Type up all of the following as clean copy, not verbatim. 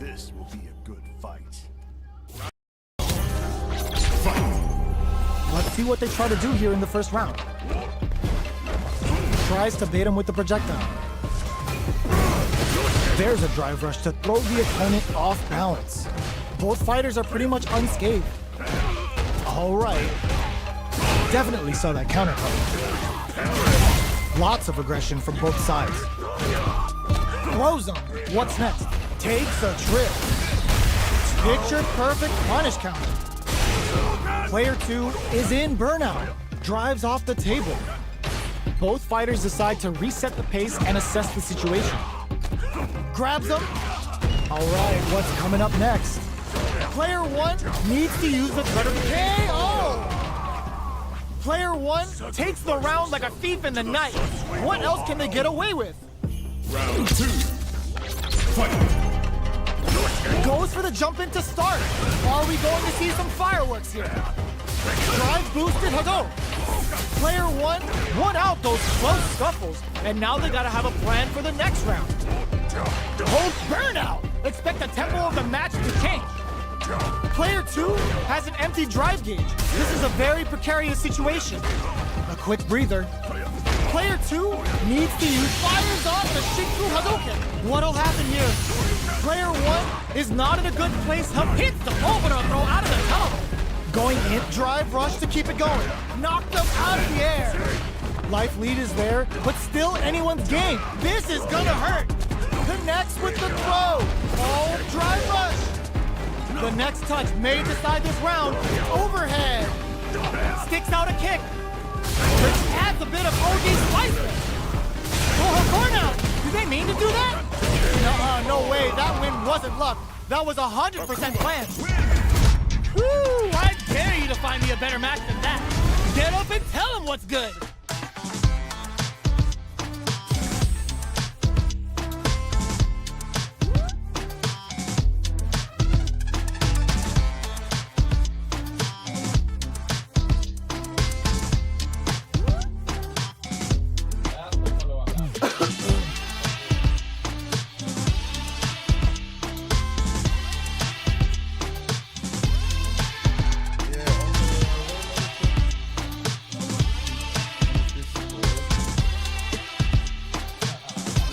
This will be a good fight. Let's see what they try to do here in the first round. Tries to bait him with the projectile. There's a drive rush to throw the opponent off balance. Both fighters are pretty much unscathed. All right. Definitely saw that counter coming. Lots of aggression from both sides. Throws him. What's next? Takes a trip. Picture perfect punish counter. Player 2 is in burnout. Drives off the table. Both fighters decide to reset the pace and assess the situation. Grabs him. All right, what's coming up next? Player 1 needs to use the threat of KO. Player 1 takes the round like a thief in the night. What else can they get away with? Round 2. Fight. Goes for the jump in to start. Are we going to see some fireworks here? Drive boosted Hago. Player 1 out those close scuffles, and now they gotta have a plan for the next round. Hold burnout. Expect the tempo of the match to change. Player 2 has an empty drive gauge. This is a very precarious situation. A quick breather. Player 2 needs to use fires off the Shinku Hadouken. What'll happen here? Player 1 is not in a good place. Hits the overthrow out of the tunnel. Going in, drive rush to keep it going. Knocked them out of the air. Life lead is there, but still anyone's game. This is gonna hurt. Connects with the throw. Oh, drive rush. The next touch may decide this round. Overhead. Sticks out a kick. Which adds a bit of OG spice. Oh, her corner out. Did they mean to do that? No way. That win wasn't luck. That was 100% planned. Woo! I dare you to find me a better match than that. Get up and tell him what's good.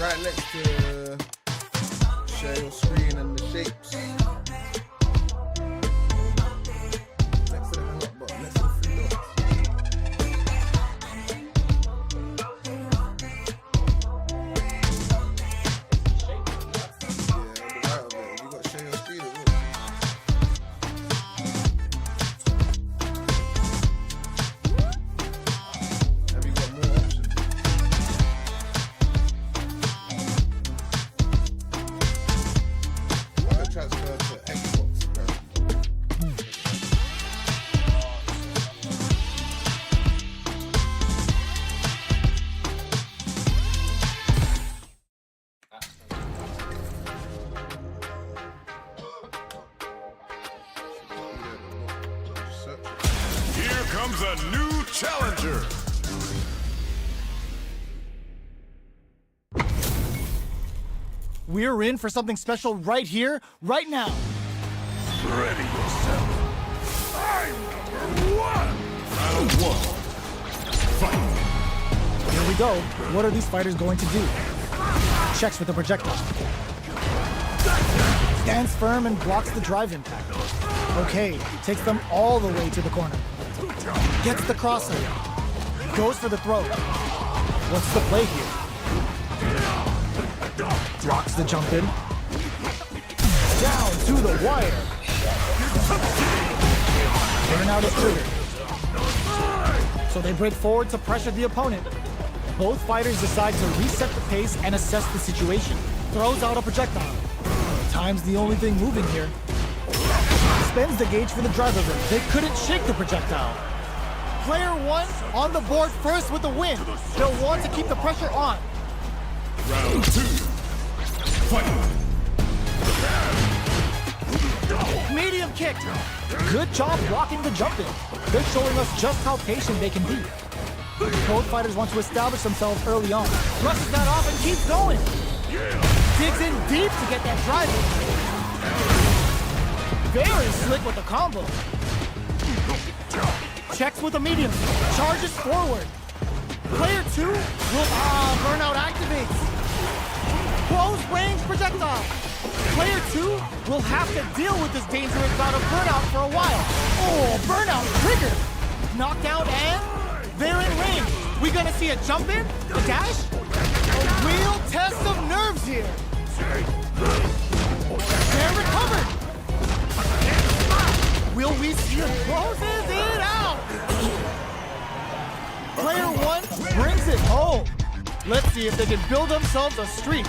Right next to share your screen and the shapes. Next to the hang up button, next to the three dots. Yeah, on the right of it. You got to share your screen as well. Have you got more options? Transfer to Xbox. Here comes a new challenger. We're in for something special right here, right now. Ready yourself. I'm #1. Round 1. Fight. Here we go. What are these fighters going to do? Checks with the projectile. Stands firm and blocks the drive impact. Okay, takes them all the way to the corner. Gets the crosser. Goes for the throw. What's the play here? Blocks the jump in. Down to the wire. Burnout is triggered. So they break forward to pressure the opponent. Both fighters decide to reset the pace and assess the situation. Throws out a projectile. Time's the only thing moving here. Spends the gauge for the driver ring. They couldn't shake the projectile. Player 1 on the board first with the win. They'll want to keep the pressure on. Round 2. Fight. Medium kick. Good job blocking the jump in. They're showing us just how patient they can be. Both fighters want to establish themselves early on. Brushes that off and keeps going. Digs in deep to get that drive in. Very slick with the combo. Checks with a medium. Charges forward. Player 2 will burnout activates. Close range projectile. Player 2 will have to deal with this dangerous bout of burnout for a while. Oh, burnout triggered. Knockdown and they're in range. We gonna see a jump in? A dash? A real test of nerves here. They're recovered. Will we see it? Closes it out. Player 1 brings it home. Let's see if they can build themselves a streak.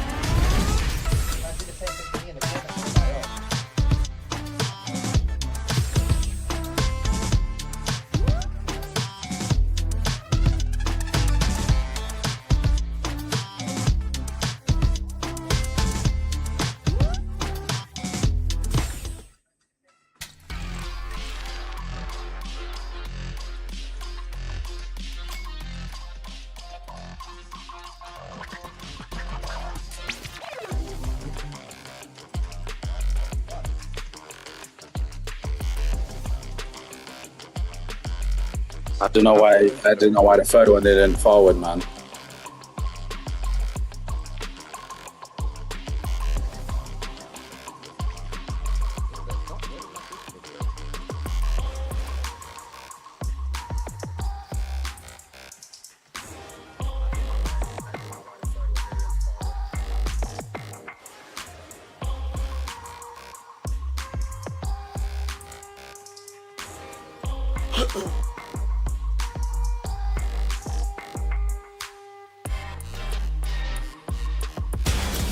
I don't know why the third one didn't forward, man.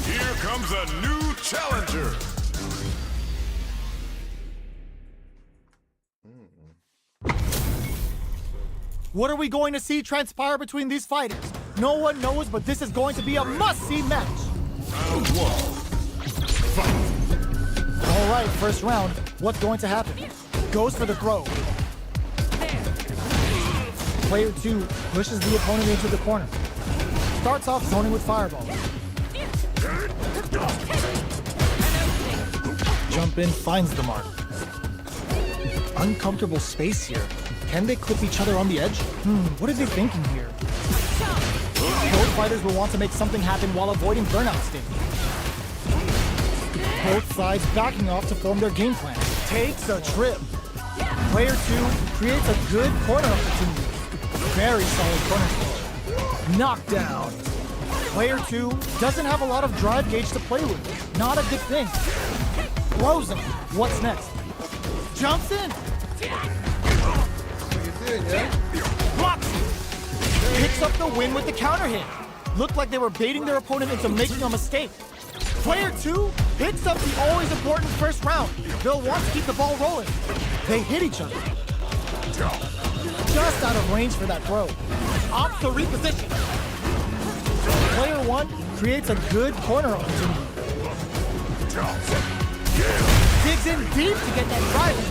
Here comes a new challenger. What are we going to see transpire between these fighters? No one knows, but this is going to be a must-see match. Round 1. Fight. All right, first round. What's going to happen? Goes for the throw. Player 2 pushes the opponent into the corner. Starts off zoning with fireball. Jump in, finds the mark. Uncomfortable space here. Can they clip each other on the edge? What are they thinking here? Both fighters will want to make something happen while avoiding burnout state. Both sides backing off to form their game plan. Takes a trip. Player 2 creates a good corner opportunity. Very solid corner switch. Knockdown. Player 2 doesn't have a lot of drive gauge to play with. Not a good thing. Throws him. What's next? Jumps in. Blocks. Picks up the win with the counter hit. Looked like they were baiting their opponent into making a mistake. Player 2 picks up the always important first round. They'll want to keep the ball rolling. They hit each other. Just out of range for that throw. Opts to reposition. Player 1 creates a good corner opportunity. Digs in deep to get that drive in.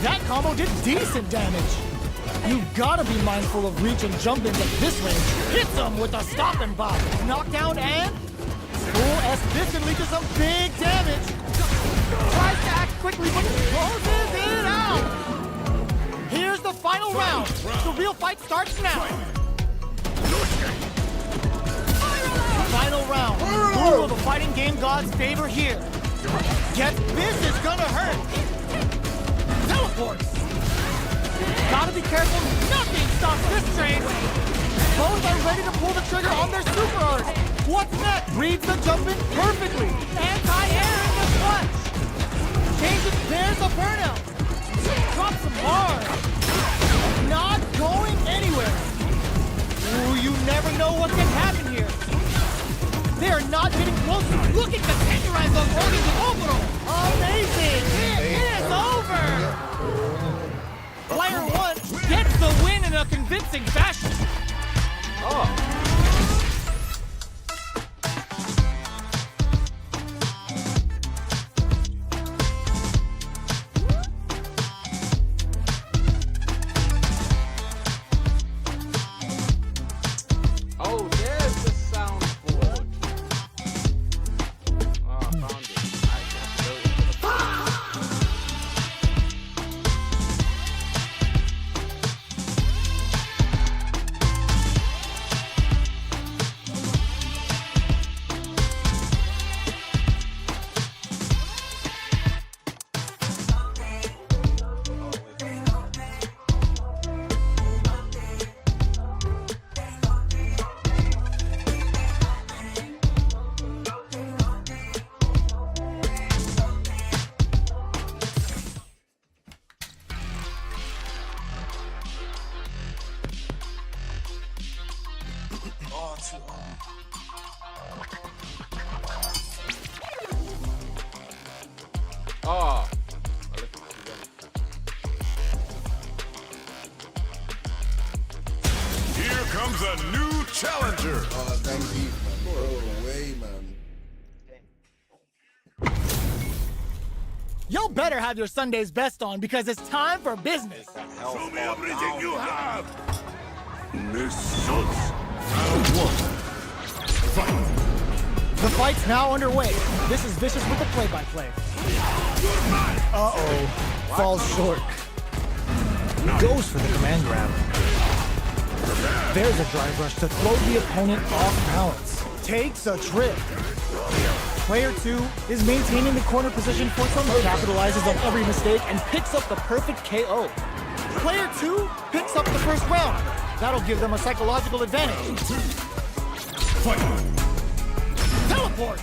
That combo did decent damage. You've got to be mindful of reach and jump ins at this range. Hits him with a stop and bop. Knockdown and full S this and leaches some big damage. Tries to act quickly, but closes it out. Here's the final round. The real fight starts now. Final round. Who will the fighting game gods favor here? Get this is gonna hurt. Teleports. Gotta be careful. Nothing stops this train. Both are ready to pull the trigger on their super art. What's next? Reads the jump in perfectly. Anti-air in the clutch. Changes. There's a burnout. Drops him hard. Not going anywhere. Ooh, you never know what can happen here. They are not getting closer. Look at the tenderize those organs with orbital. Amazing. It is over. Player 1 gets the win in a convincing fashion. Oh, there's the soundboard. Oh, I found it. Oh. Here comes a new challenger. Oh, dang deep, man. Throw it away, man. Y'all better have your Sunday's best on because it's time for business. Show me everything you have. This sucks. Round one. Fight. The fight's now underway. This is Vicious with the play-by-play. Uh-oh. Falls short. Goes for the command grab. There's a drive rush to throw the opponent off balance. Takes a trip. Player 2 is maintaining the corner position for some, capitalizes on every mistake, and picks up the perfect KO. Player 2 picks up the first round. That'll give them a psychological advantage. Teleports!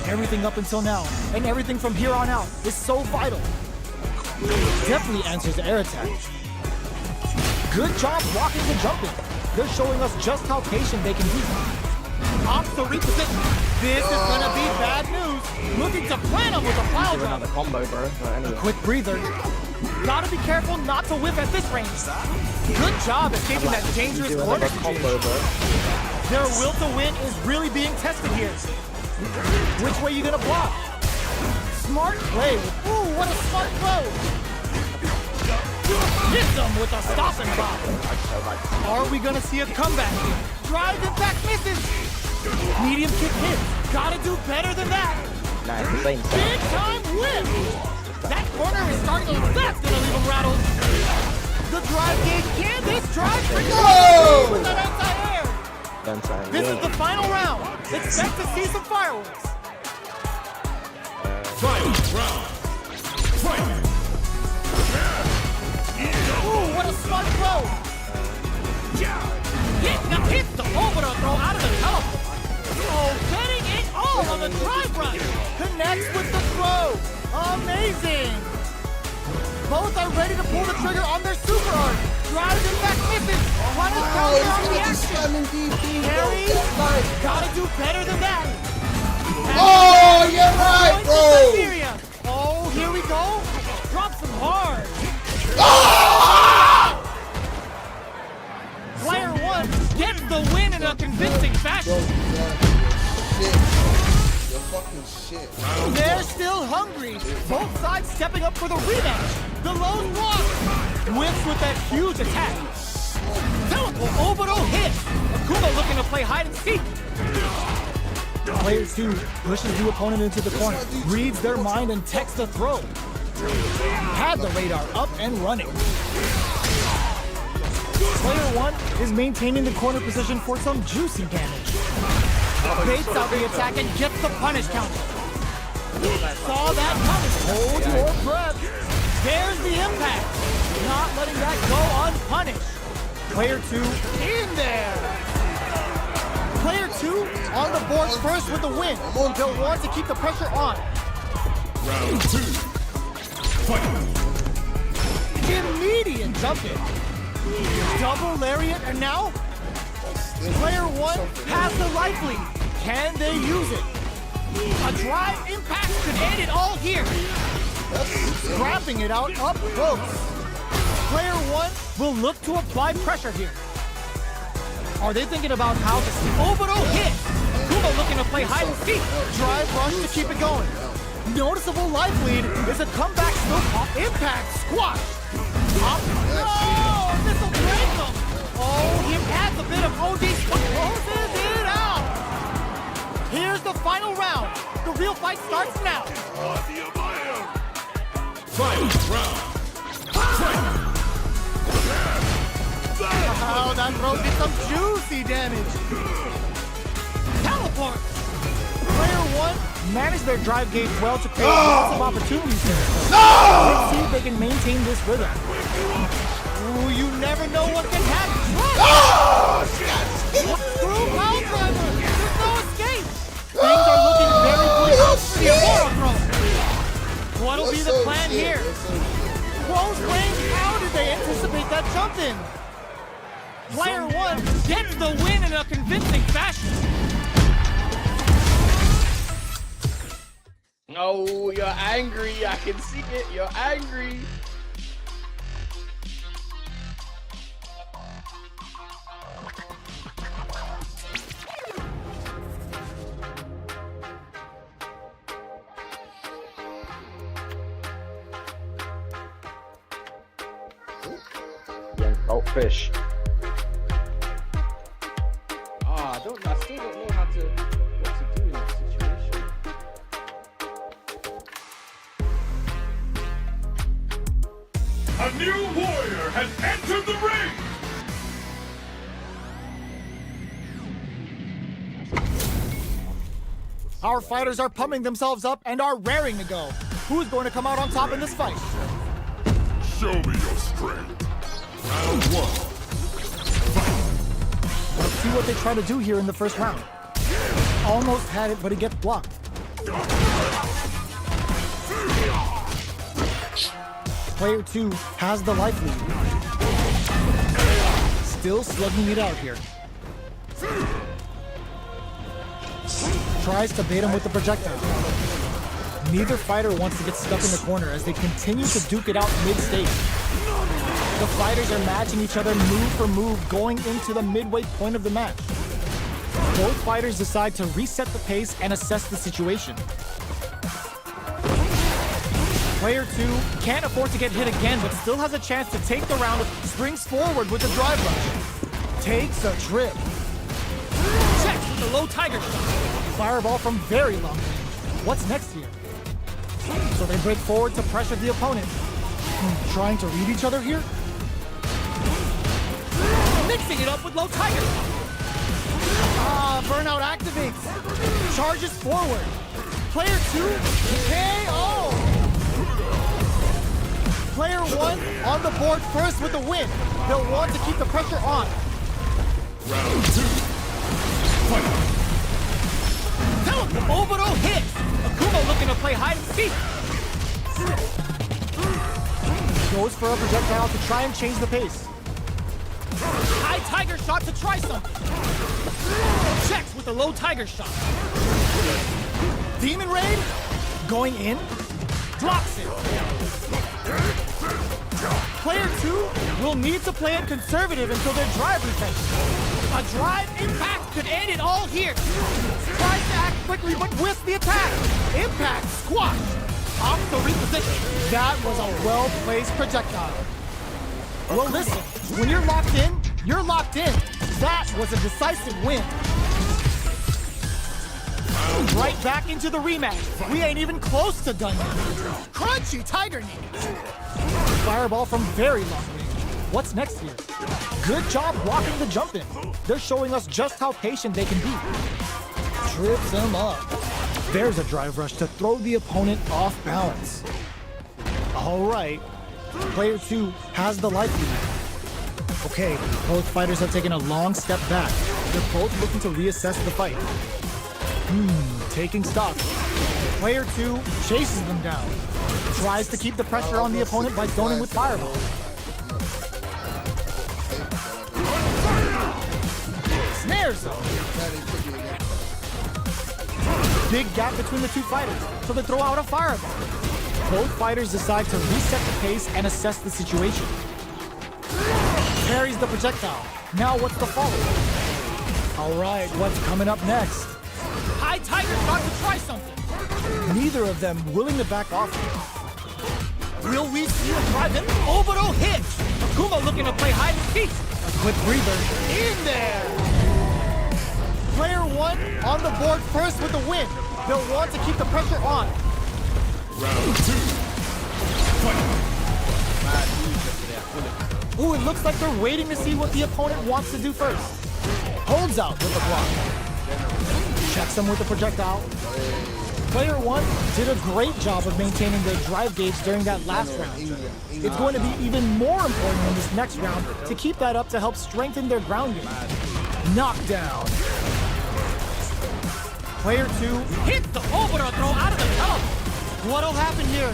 Everything up until now, and everything from here on out, is so vital. Definitely answers air attack. Good job blocking the jumping. They're showing us just how patient they can be. Opts to reposition. This is gonna be bad news. Looking to plan him with a pile driver. Combo, bro. A quick breather. Gotta be careful not to whiff at this range. Good job escaping that dangerous corner situation. Their will to win is really being tested here. Which way you gonna block? Smart play. Ooh, what a smart throw. Hits them with a stop and pop. Are we gonna see a comeback? Drive impact misses. Medium kick hits. Gotta do better than that. Nah, it's the same thing. Big time whip. That corner is starting to look. That's gonna leave him rattled. The drive gauge. Can this drive bring with that outside air? This is the final round. Expect to see some fireworks. Fight round. Fight. Ooh, what a smart throw. Hits the overall throw out of the teleport. Oh, getting it all on the drive run. Connects with the throw. Amazing. Both are ready to pull the trigger on their super art. Drives it back, misses. One is counter on the action. Harry, gotta do better than that. Oh, you're right, bro. Oh, here we go. Drops him hard. Player 1 gets the win in a convincing fashion. Shit. You're fucking shit. They're still hungry. Both sides stepping up for the rematch. The lone block. Whips with that huge attack. Teleport Obito hit. Akuma looking to play hide and seek. Player 2 pushes the opponent into the corner, reads their mind and texts the throw. Had the radar up and running. Player 1 is maintaining the corner position for some juicy damage. Baits out the attack and gets the punish counter. Saw that coming. Hold your breath. There's the impact. Not letting that go unpunished. Player 2 in there. Player 2 on the board first with the win. They'll want to keep the pressure on. Round 2. Fight. Immediate jump in. Double lariat, and now player 1 has the life lead. Can they use it? A drive impact could end it all here. Scrapping it out up close. Player 1 will look to apply pressure here. Are they thinking about how to Obito hit? Kuma looking to play hide and seek. Drive rush to keep it going. Noticeable life lead is a comeback still pop impact squash. Up. No! This will break them. Oh, he adds a bit of OD. Closes it out. Here's the final round. The real fight starts now. Fight round. Fight. Oh, that throw did some juicy damage. Teleport. Player 1 managed their drive gauge well to create lots of opportunities here. Let's see if they can maintain this rhythm. Ooh, you never know what can happen. Through power driver. There's no escape. Things are looking very bleak for the Aurora throw. What'll be the plan here? Close range. How did they anticipate that jump in? Player 1 gets the win in in a convincing fashion. Oh, you're angry. I can see it. You're angry. Young goldfish. I still don't know what to do in that situation. A new warrior has entered the ring! Our fighters are pumping themselves up and are raring to go. Who's going to come out on top in this fight? Show me your strength. Round one. Let's see what they try to do here in the first round. Almost had it, but it gets blocked. Player 2 has the life lead. Still slugging it out here. Tries to bait him with the projectile. Neither fighter wants to get stuck in the corner as they continue to duke it out mid-stage. The fighters are matching each other move for move going into the midway point of the match. Both fighters decide to reset the pace and assess the situation. Player 2 can't afford to get hit again, but still has a chance to take the round, springs forward with the drive rush. Takes a trip. Checks with the low tiger shot. Fireball from very long range. What's next here? So they break forward to pressure the opponent. Trying to read each other here? Mixing it up with low tiger. Burnout activates. Charges forward. Player 2, KO! Player 1 on the board first with the win. They'll want to keep the pressure on. Round two. Fight! Oboro hit! Akuma looking to play hide and seek. Goes for a projectile to try and change the pace. High tiger shot to try something. Checks with a low tiger shot. Demon Raid going in. Drops it. Player 2 will need to play it conservative until their drive retention. A drive impact could end it all here. Tries to act quickly, but whiffs the attack. Impact squash. Off the reposition. That was a well-placed projectile. Well, listen, when you're locked in, you're locked in. That was a decisive win. Right back into the rematch. We ain't even close to done yet. Crunchy tiger knee. Fireball from very long range. What's next here? Good job blocking the jump in. They're showing us just how patient they can be. Trips him up. There's a drive rush to throw the opponent off balance. All right. Player 2 has the life lead. Okay, both fighters have taken a long step back. They're both looking to reassess the fight. Taking stock. Player 2 chases them down. Tries to keep the pressure on the opponent by zoning with Fireball. Snares him. Big gap between the two fighters, so they throw out a Fireball. Both fighters decide to reset the pace and assess the situation. Parries the projectile. Now what's the follow-up? All right, what's coming up next? High tiger shot to try something. Neither of them willing to back off. Will we see a drive in? Oboro hit! Akuma looking to play hide and seek. A quick breather. In there! Player 1 on the board first with the win. They'll want to keep the pressure on. Round two. Fight! Ooh, it looks like they're waiting to see what the opponent wants to do first. Holds out with the block. Checks him with the projectile. Player 1 did a great job of maintaining their drive gauge during that last round. It's going to be even more important in this next round to keep that up to help strengthen their ground game. Knockdown. Player 2 hits the Oboro throw out of the tunnel. What'll happen here?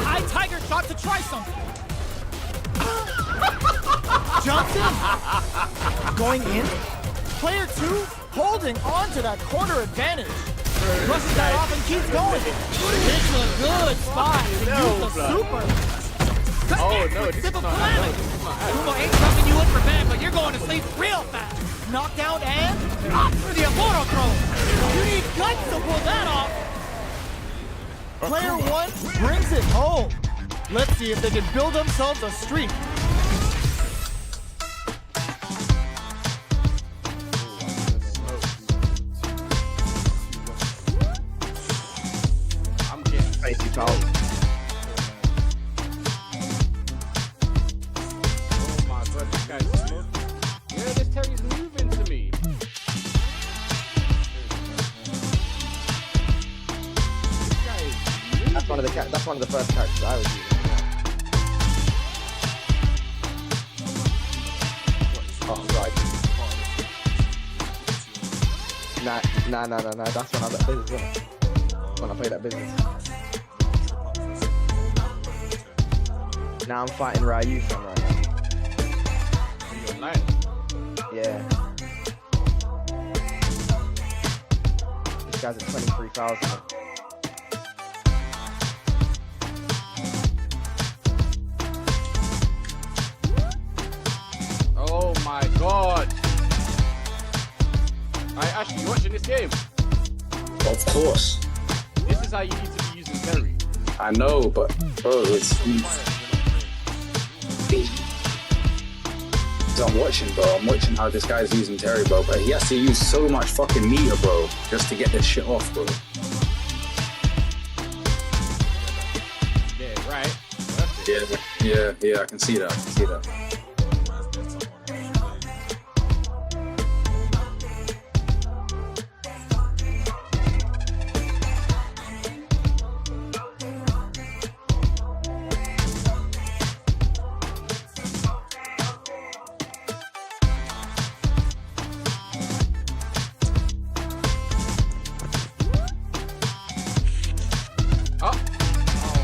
High tiger shot to try something. Jumps in. Going in. Player 2 holding on to that corner advantage. Brushes that off and keeps going. It's a good spot to use the super. Oh no, this is Simple not planning. Kumo ain't tucking you in for bad, but you're going to sleep real fast. Knockdown and up for the Amoro throw. You need guts to pull that off. Player 1 brings it home. Let's see if they can build themselves a streak. I'm getting Spicy foul. Oh my god, this guy's smoking. Yeah, this Terry's moving to me. This guy is moving. That's one of the first characters I was using. Oh right. Nah. That's when I was at business, wasn't it? When I played at business. Now I'm fighting Ryu from right now. You're online. Yeah. This guy's at 23,000. Oh my god. Ashley, you watching this game? Of course. This is how you need to be using Terry. I know, but bro, it's. I'm watching, bro. I'm watching how this guy's using Terry, bro. But he has to use so much fucking meter, bro, just to get this shit off, bro. Yeah, right. Perfect. Yeah. I can see that. Oh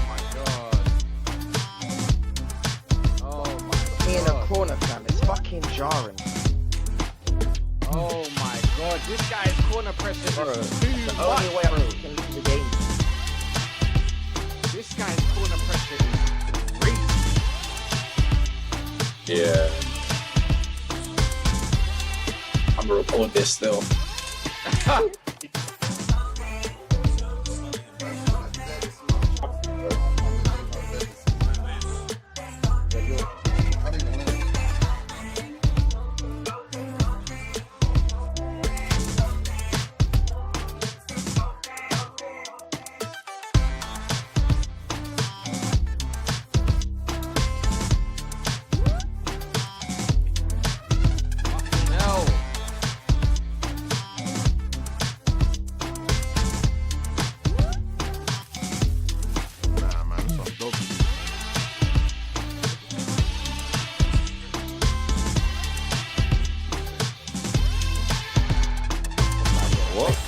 my god. Me in a corner, fam. It's fucking jarring. Oh my god. This guy's corner pressure Bro, is that's too the only way I much. can lose the game. This guy's corner pressure is crazy. Yeah. I'm gonna record this still. No. Nah, man, it's some dope. What?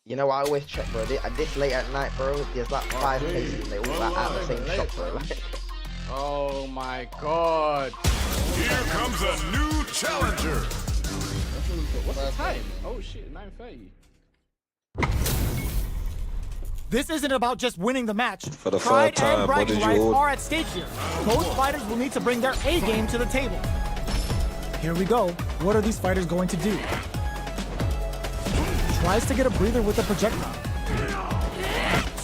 You know, I always check, bro. This late at night, bro, there's like 5 places. They all like at the same shop, bro. Like, Oh my god. Here comes a new challenger. What's the time? Oh shit, 9:30. This isn't about just winning the match. For the Pride third time, and what bragging did you rights order? are at stake here. Both fighters will need to bring their A game to the table. Here we go. What are these fighters going to do? Tries to get a breather with the projectile.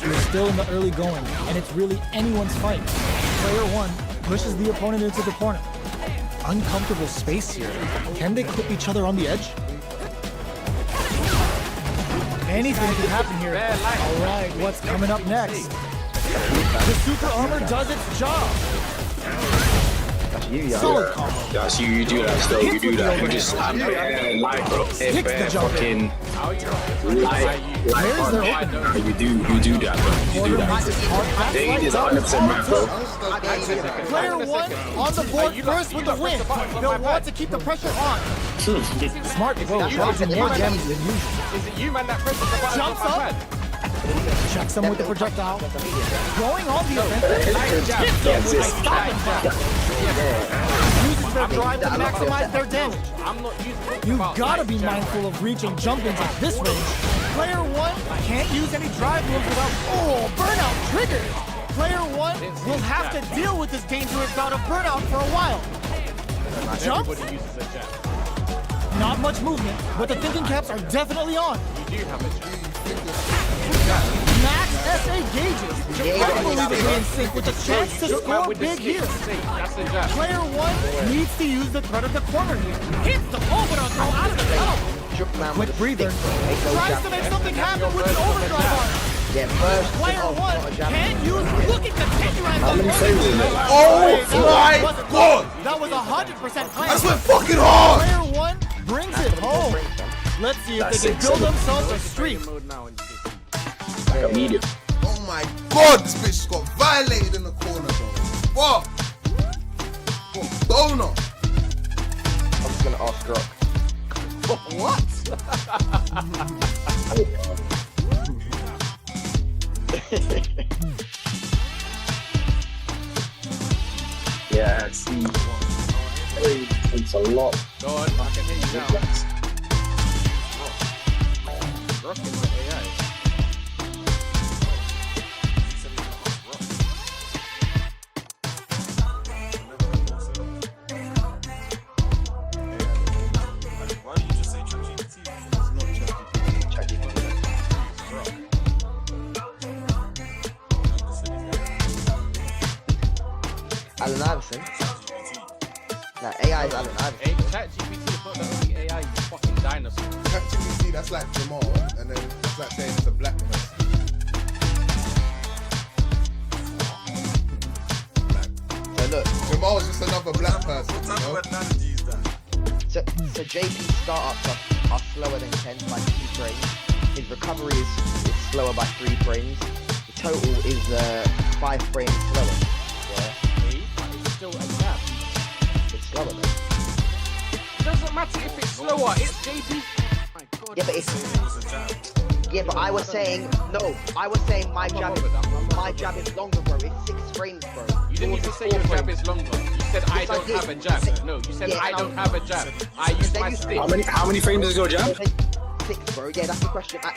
We're still in the early going, and it's really anyone's fight. Player 1 pushes the opponent into the corner. Uncomfortable space here. Can they clip each other on the edge? Anything can happen here. All right, what's coming up next? The super armor does its job. that's you, yeah. Solid combo. That's you do that still. You do that. You just light, bro. Hits the jump in. Fucking light. Where's their You do that, bro. You do that. They is 100% right, bro. Player 1 on the board first with the win. They'll want to keep the pressure on. Smart bro, drops more damage than usual. Is it you, man, that presses the button Jumps on my up. pad? Checks him with the projectile. Going on the offensive. Yes, Hits him with a yes. stopping block. Uses use their drive to maximize their damage. I'm not using. You've gotta be mindful of reaching jump-ins at this range. Player 1 can't use any drive moves without, burnout triggered. Player 1 will have to deal with this dangerous bout of burnout for a while. Jump? Everybody uses a jab. Not much movement, but the thinking caps are definitely on. You do have a jab. Max SA gauges. I believe it in sync with a chance to score big here. That's a jab. Player 1 needs to use the threat of the corner here. Hits the overthrow throw out of the tunnel. Quick breather. Tries to make something happen with the overdrive arm. Yeah, first. Player 1 can't use looking to tenderize How the many frames is it? Oh my god! That was 100% planned. That's went fucking hard! Player 1 brings it home. Let's see if they can build themselves a streak. Mode now and Like a medium. Oh my god, this bitch got violated in the corner, bro. Fuck! What donut? I'm just gonna ask Rock. what? Yeah, see. It's a lot. Go on, I can hear you now. Rocking the AI. Why don't you just say ChatGPT? It's not ChatGPT. Allen Iverson. Nah, AI is Allen Iverson. Hey, ChatGPT is not the only AI, you fucking dinosaur. ChatGPT, that's like Jamal, and then it's like saying it's a black person. So look, Jamal's just another black person, What you type know? of analogy is that? so JP's startups are slower than 10 by 2 frames. His recovery is slower by 3 frames. The total is 5 frames slower. Yeah, Hey, but it's still a jab. it's slower though. It doesn't matter if it's slower, it's JP. My God. Yeah, but it's It was a jab. yeah, but I was saying my jab is longer, bro. It's 6 frames, bro. You didn't even say your jab is longer. You said I Yes, I don't did. have a jab. No, you said Yeah, I and don't have a jab. I use Then my you- stick. How many frames is your jab? 6, bro. Yeah, that's the question. That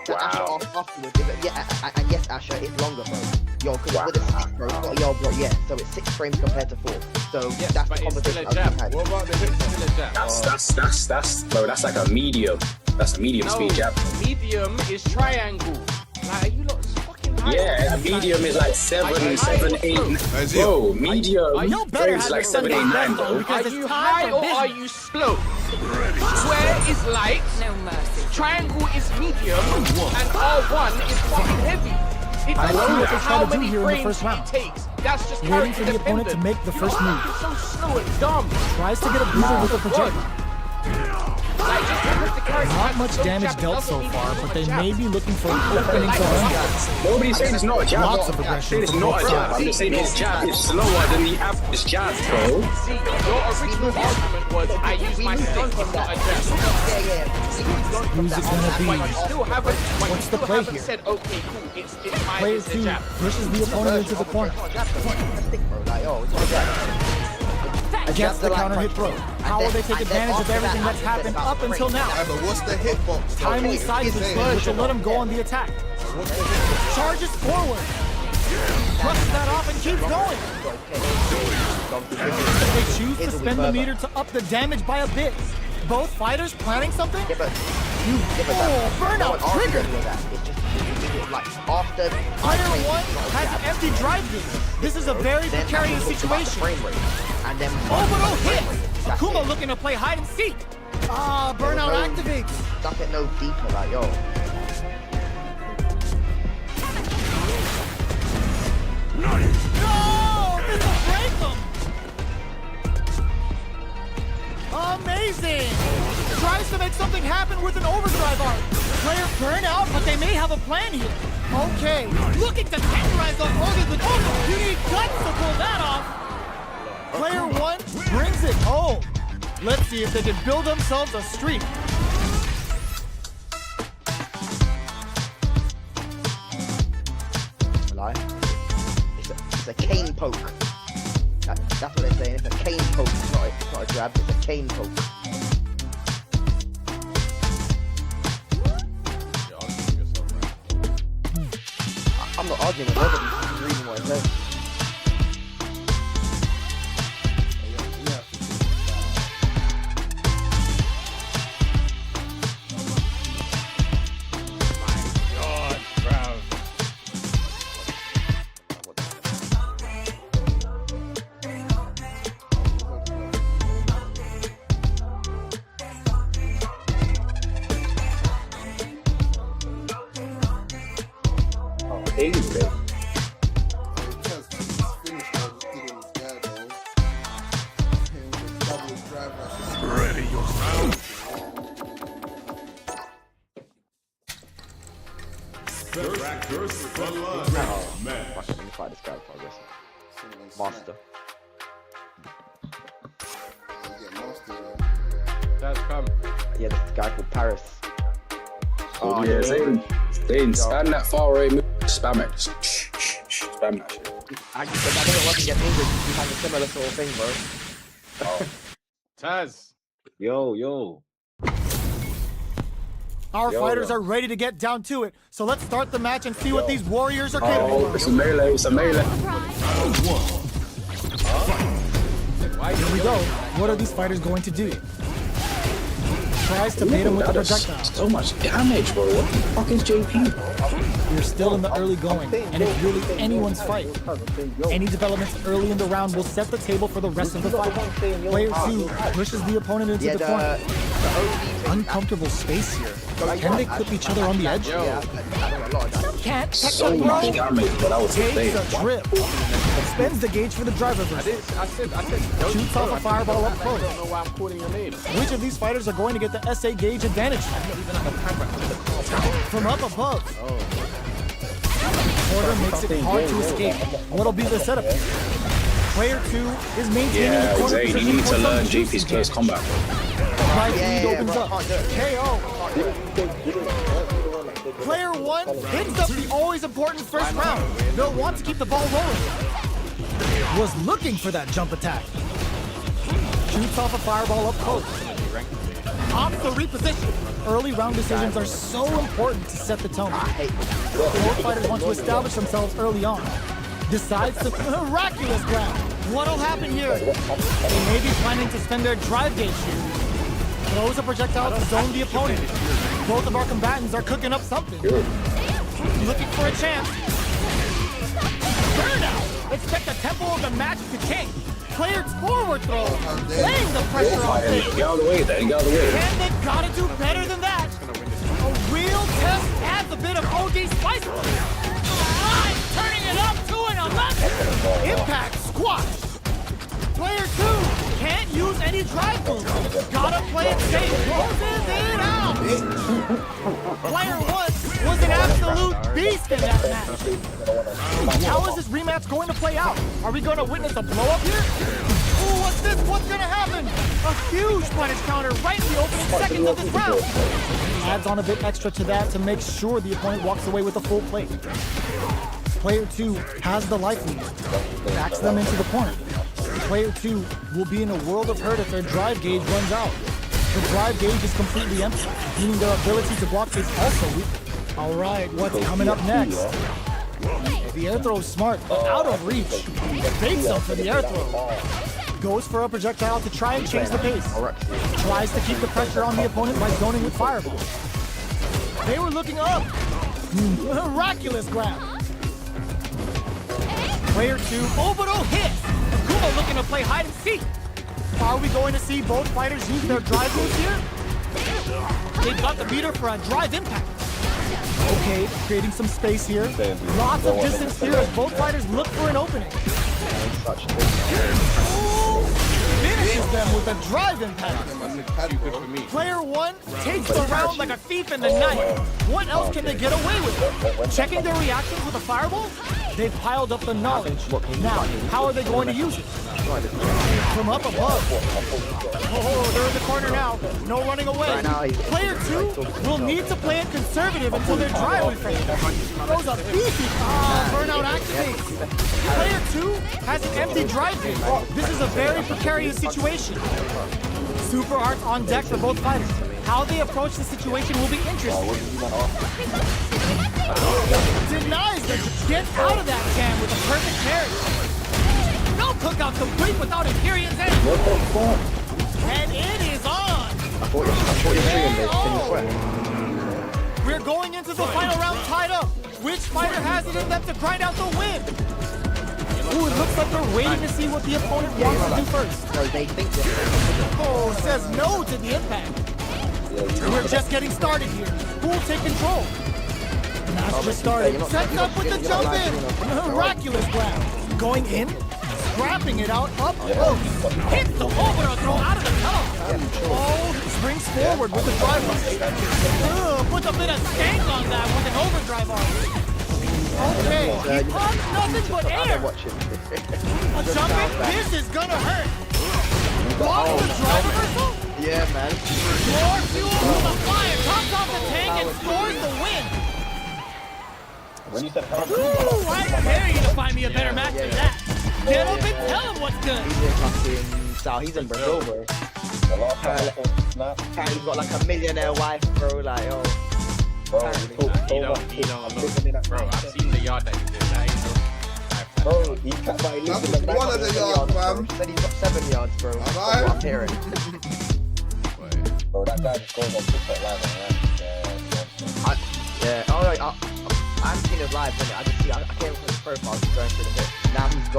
Wow. Asher asked afterwards. And yes, Asher, it's longer, bro. Yo, because with a 6, bro, it's not yo, bro. Yeah, so it's 6 frames compared to 4. So Yes, that's but the it's still conversation a I was jab. had. What about the It's hip still a jab. Bro, that's like a medium. That's a medium No, speed jab. medium is triangle. Like, are you lot fucking high? Yeah, a medium is like 7, 8. Is it? Bro, medium You better frames have like your 7, 8, Sunday 9, best on bro. because Are it's you time high for or business. are you slow? Square is light, No mercy. triangle is medium, and R1 is fucking heavy. It I doesn't see what matter they're how trying to do many here in the frames first round. it takes. That's just Waiting character for the opponent to dependent. make the first You're move. fucking so slow and dumb. Tries to get a breather with the projectile. Like, just because the character Not has much no damage jab dealt doesn't so mean far, it's but not they a jab. may be looking for an opening to run down. Nobody's saying it's not a jab. Lots of I'm aggression saying it's from not both a jab. sides. I'm just saying his jab is slower than the average jab, bro. See, your original argument was I use my stick, it's not a jab. Yeah. Who's it gonna But you be? still haven't, but you What's the still play haven't here? said, okay, cool, it's mine, Player it's a 2 jab. pushes the opponent into the corner. It's not a jab, bro. It's a stick, bro. Like, yo, it's not a jab. Against the counter hit throw. How will they take advantage of everything that's happened up until now? Yeah, but what's the hitbox? though? Timely What side is moves it? which will let him go on the attack. What's the hitbox? Charges forward. Brushes that off and keeps going. They choose to spend the meter to up the damage by a bit. Both fighters planning something? Yeah, but Burnout triggered. It's just like after Player 1 has an empty drive gauge. This is a very precarious situation. And then Orbital hit. That's Kuma it. looking to play hide and seek. Burnout activates. Stuff it no deeper, like yo. No! This will break them! Amazing! Tries to make something happen with an overdrive arc. Player burn out, but they may have a plan here. Okay, looking to tenderize those organs with Ogo. You need guts to pull that off. Player 1 brings it home. Let's see if they can build themselves a streak. Lie. It's a cane poke. That's what they're saying. It's a cane poke. It's not a jab. It's a cane poke. You're arguing yourself, right? I'm not arguing with nobody. I'm just reading what it says. God, bruv. Easy. Ready yourself. Factors for life. Man. Fuck, let me fight this guy before I guess. Master. Taz, come. Yeah, this guy called Paris. Oh, yeah, Zane, spam that far away move. Spam it. Spam that shit. I don't want to get injured. You have a similar sort of thing, bro. Taz. Yo. Our Yo, fighters yo. are ready to get down to it. So let's start the match and see what these warriors are capable Oh, of. it's a melee. It's a melee. Here we go. What are these fighters going to do? Tries to bait him with the That is projectile. so much damage, bro. What the fuck is JP? We're still in the early going, and it's really anyone's fight. Any developments early in the round will set the table for the rest of the fight. Player 2 pushes the opponent into Yeah, the corner. the OD. Uncomfortable space here. Can they clip each other on the edge? Yeah, I know a lot of that. Can't. So Technical much bro. damage, but that was Takes insane. a trip. Spends the gauge for the drive reversal. I said, Shoots off a fireball up I close. don't know why I'm calling your name. Which of these fighters are going to get the SA gauge advantage? From up above. Porter makes it hard to escape. What'll be the setup? Player 2 is maintaining the Yeah, corner Zane, position you need for to some learn juicy JP's close damage. combat. Right Yeah, lead yeah, opens bro, up. I can't do it. KO. Player 1 hits up the always important first round. They'll want to keep the ball rolling. Was looking for that jump attack. Shoots off a fireball up close. Opts to reposition. Early round decisions are so important to set the tone. Both fighters want to establish themselves early on. Decides to miraculous grab. What'll happen here? They may be planning to spend their drive gauge here. Throws a projectile to zone the opponent. Both of our combatants are cooking up something. Looking for a chance. Burnout! Expect the tempo of the match to change. Player's forward throw. Laying the pressure on Get things. out of the way, then. Get out of the way. And they gotta do better than that. A real test adds a bit of OD spice. Right, turning it up to an 11. Impact squash. Player 2 can't use any drive moves. Gotta play it safe. Closes it out. Player 1 was an absolute beast in that match. How is this rematch going to play out? Are we going to witness a blow up here? Ooh, what's this? What's going to happen? A huge punish counter right in the opening seconds of this round. Adds on a bit extra to that to make sure the opponent walks away with a full plate. Player 2 has the life lead. Backs them into the corner. Player 2 will be in a world of hurt if their drive gauge runs out. The drive gauge is completely empty, meaning their ability to block is also weak. All right, what's coming up next? The air throw is smart, but out of reach. Baits him for the air throw. Goes for a projectile to try and change the pace. Tries to keep the pressure on the opponent by zoning with fireball. They were looking up. Miraculous grab. Player 2, orbital hit. Akuma looking to play hide and seek. Are we going to see both fighters use their drive moves here? They've got the meter for a drive impact. Okay, creating some space here. Lots of distance here as both fighters look for an opening. Ooh, finishes them with a drive impact. Player 1 takes the round like a thief in the night. What else can they get away with? Checking their reactions with a fireball? They've piled up the knowledge. Now, how are they going to use it? from up above. Oh, they're in the corner now. No running away. Right now, Player 2 will need to play it conservative until their drive refresh. Throws a beefy. Burnout activates. Player 2 has an empty drive bin. This is a very precarious situation. Super arts on deck for both fighters. How they approach the situation will be interesting. Denies them. Gets out of that jam with a perfect parry. No cookout complete without Imperium's end. And it is on. I thought you were streaming this. Can you swear? We're going into the final round tied up. Which fighter has it in them to grind out the win? Ooh, it looks like they're waiting to see what the opponent wants to do first. No, they think Oh, says no to the impact. We're just getting started here. Who will take control? Match just started. Sets up with the jump in. Miraculous grab. Going in, scrapping it out, up close. Hits the overthrow throw out of the cutoff. Oh, springs forward with the drive rush. Puts a bit of stank on that with an overdrive arm. Okay, he popped nothing but air. A jump in, this is gonna hurt. Blocks the drive reversal? Yeah, man. More fuel from the fire, comes off the tank and scores the win. Ooh, I dare you to find me a better match than that. Get up and tell him what's good. He's in fucking South. He's in Brazil, bro. He's got like a millionaire wife, bro. Like, oh. He don't look. Bro, I've seen the yard that he did. That ain't no. Bro, he cut my one of the yards, fam. Said he's got 7 yards, bro. That's what I'm hearing. Bro, that guy just goes on TikTok live, man. Yeah. Oh, right. I haven't seen his live, innit? I came across his profile, just going through the bit. Now he's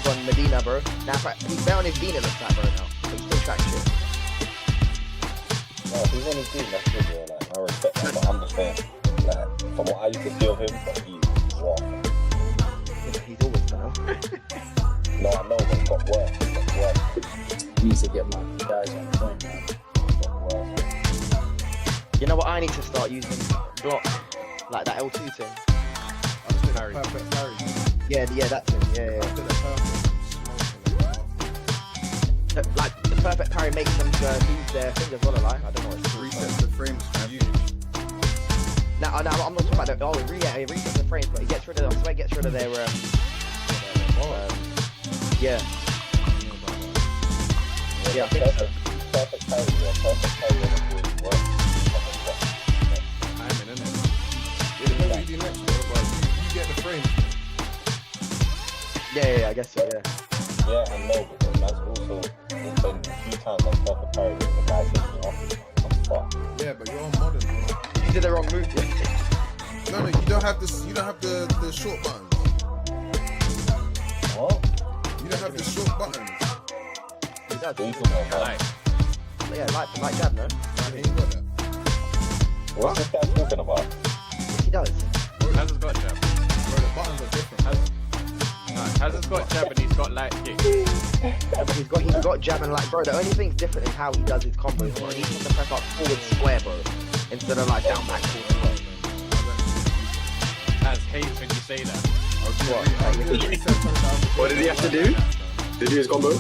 gone Medina, bro. Now he's better on his bean, it looks like, bro, now. So he's still track shit. No, if he's on his team, that's good, bro. Like, I respect that, but I'm just saying, like, from what I used to see of him, but he's raw. Yeah, he's always done. No, I know, but it's got worse. It's got worse. He needs to get my guys on point, man. It's got worse. You know what? I need to start using block, like that L2 thing. Perfect parry. Yeah, that thing. Yeah. Like the perfect parry makes them lose their fingers. What a lie. I don't know what it's called. Resets the frames, man. Now, I'm not talking about the. Oh, it resets the frames, but it gets rid of. I swear, it gets rid of their. Yeah. Yeah, I think so. Perfect parry, yeah. Perfect parry will work. I'm in it. You do next, bro, but you get the frames. Yeah, I guess so. Yeah. Yeah, and no, because that's also, there's been a few times on perfect parry where the guy takes me off. I'm fucked. Yeah, but you're on modern, bro. You did the wrong move. Yeah. No, you don't have this. You don't have the short buttons. What? You don't have the short buttons. He does. What are you talking about? Like, Yeah, like jab, no? You ain't got that. What's this guy talking about? Yes, he does. Kaz has got jab. Bro, the buttons are different. Kaz has got jab and he's got light kick. Yeah, but he's got jab and like, bro. The only thing's different is how he does his combos. Bro. He wants to press up forward square, bro, instead of like down back forward square. Kaz hates when you say that. What did he have to do? Did he do his combo?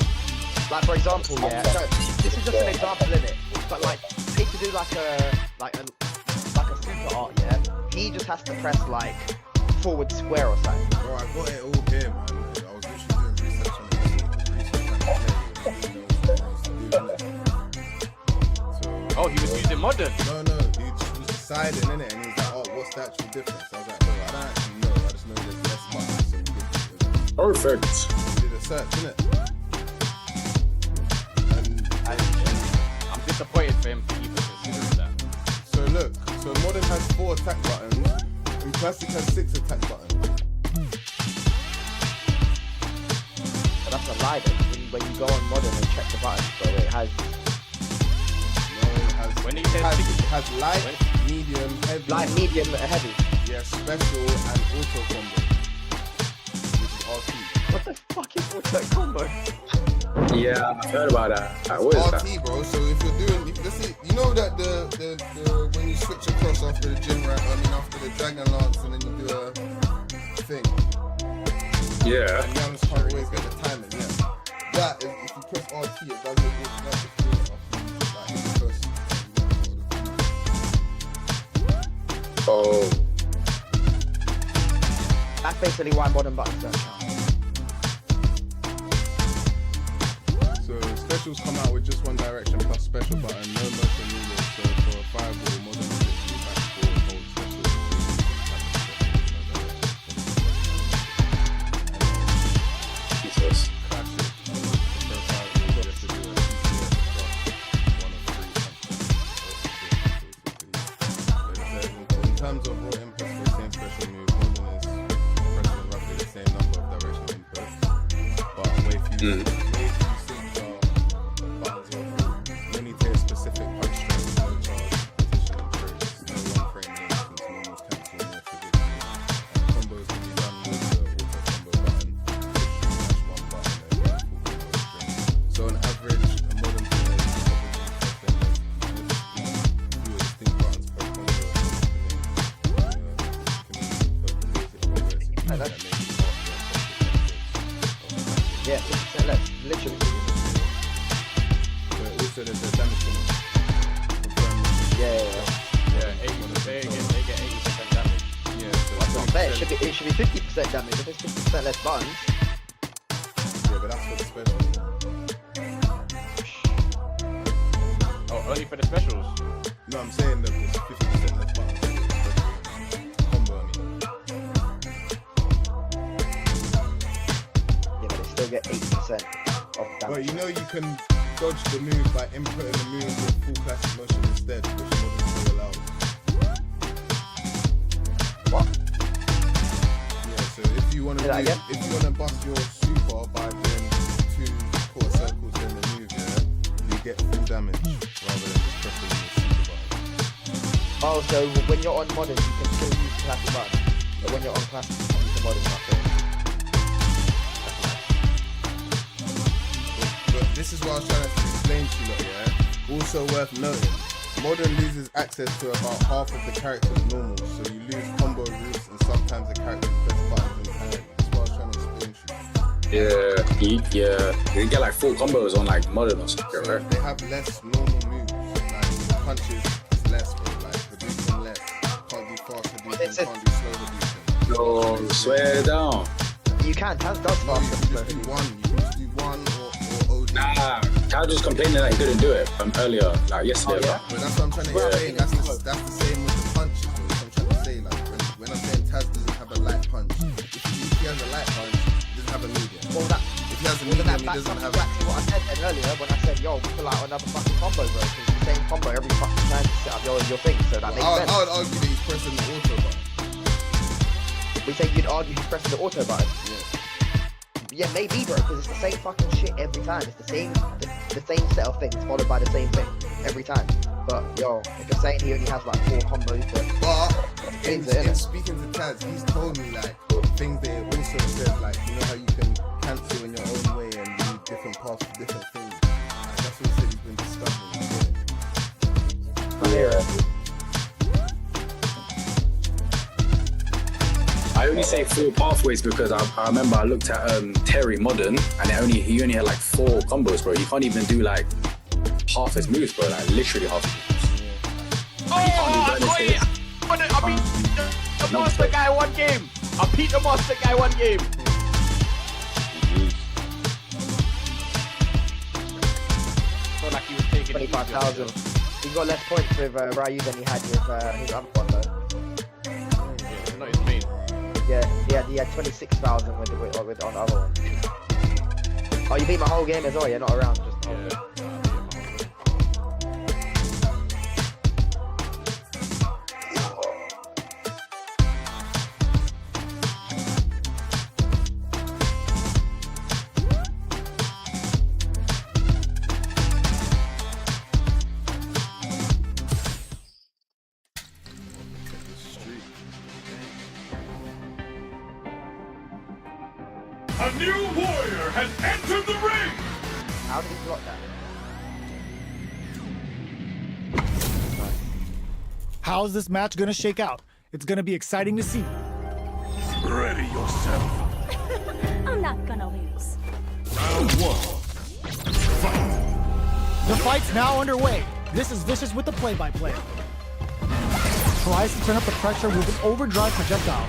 Like for example, yeah. No, this is just an example, isn't it? But like, say to do like a super art, yeah. He just has to press like forward square or something. Bro, I got it all here, man. I was literally doing research on it. Oh, he was using modern. No, he just was deciding, innit? And he was like, oh, what's the actual difference? I was like, bro, I don't actually know. I just know there's less buttons. So Perfect. we did a search, innit? I'm disappointed for him to even consider that. So look, so modern has 4 attack buttons, and classic has 6 attack buttons. But that's a lie, though. When you go on modern and check the buttons, bro, it has. No, it has. When he it says has, six- it has light, medium, heavy. Light, medium, heavy. Yeah, special and auto combo, which is RT. What the fuck is auto combo? Yeah, I heard about that. What is that? RT, bro. So if you're doing, let's see, you know that the when you switch across after the gym rat, after the dragon lance, and then you do a thing. Yeah. And Young's can't always get the timing. Yeah. that, if you press RT, it does it automatically after you like hit the first. Oh, That's basically why modern buttons don't count. So specials come out with just one direction plus special button, no motion movement. So for a fireball, modern is literally back forward, hold special. Jesus. Classic. For a fireball, you have to do a CCS plus one of three punches. In terms of raw inputs for the same special move, modern is pressing roughly the same number of directional inputs, but way few signature buttons overall. You only take a specific punch strength, no charge, position, and trace, no one frame resistance, normals, cancel, no traditional. And combos can be done with the auto combo button, push, mash one button, and then full combo string. So on average, a modern player is probably pressing fewer distinct buttons per combo. Yeah, 50% less, literally. But also there's a damage limit. Yeah. Yeah, 80%. They get 80% damage. Yeah, so That's not fair. It should be 50% damage. If it's 50% less buttons, yeah, but that's for the special. Oh, only for the specials. No, I'm saying that it's 50% less buttons. Combo, I mean. yeah, but they still get 80% of But damage. you know you can dodge the move by inputting the move with full classic motion instead, which modern still allows. What? Yeah, so if you want Say that again? to bust your super by doing 2 quarter circles in the move, yeah, you get full damage rather than just pressing the super button. Oh, so when you're on modern, you can still use classic buttons. But when you're on classic, you can use the modern button. But this is what I was trying to explain to you lot, yeah? Also worth noting, modern loses access to about half of the character's normals, so you lose combo routes and sometimes the character's best buttons entirely. That's what I was trying to explain to you. Yeah. You get like 4 combos on like modern or something, So right? they have less normal moves, like the punches is less, bro, like Hadouken less. Can't do fast Hadouken, It's a- can't do slow Hadouken. No, swear down. You can, Taz does No, fast you and can slow. just do one, or OD. Nah, Cal just complaining that he couldn't do it earlier, like yesterday. Oh, yeah? But that's what I'm trying to explain. That's the same with the punches. Though. That's what I'm trying to say. Like when I'm saying Taz doesn't have a light punch, if he has a light punch, he doesn't have a medium. Well, that, If he has a well, medium, that he backs doesn't up have. exactly what I said then earlier when I said, yo, pull out another fucking combo, bro. Because it's the same combo every fucking time you set up your thing, so that makes sense. I would argue that he's pressing the auto button. We say you'd argue he's pressing the auto button. Yeah, maybe, bro, because it's the same fucking shit every time. It's the same set of things followed by the same thing every time. But yo, if you're saying he only has like 4 combos, But in Things, innit? speaking to Taz, he's told me like things that it also said, like you know how you can cancel in your own way and you need different paths for different things. Like, that's what he said he's been discovering. Yeah. I only say 4 pathways because I remember I looked at Terry Modern and he only had like 4 combos, bro. He can't even do like half his moves, bro. Like literally half his moves. Oh, I got it! I beat the monster guy one game! I beat the monster guy one game! Felt like he was taking it easy on 25,000. himself. He got less points with Ryu than he had with his other one though. Yeah, it's not his main. Yeah, he had 26,000 with on the other one. Oh, you beat my whole game as well. You're not around. Just the whole game. A new warrior has entered the ring! How did he block that? How's this match gonna shake out? It's gonna be exciting to see. Ready yourself. I'm not gonna lose. Round 1. The fight's now underway. This is Vicious with the play-by-play. Tries to turn up the pressure with an overdrive projectile.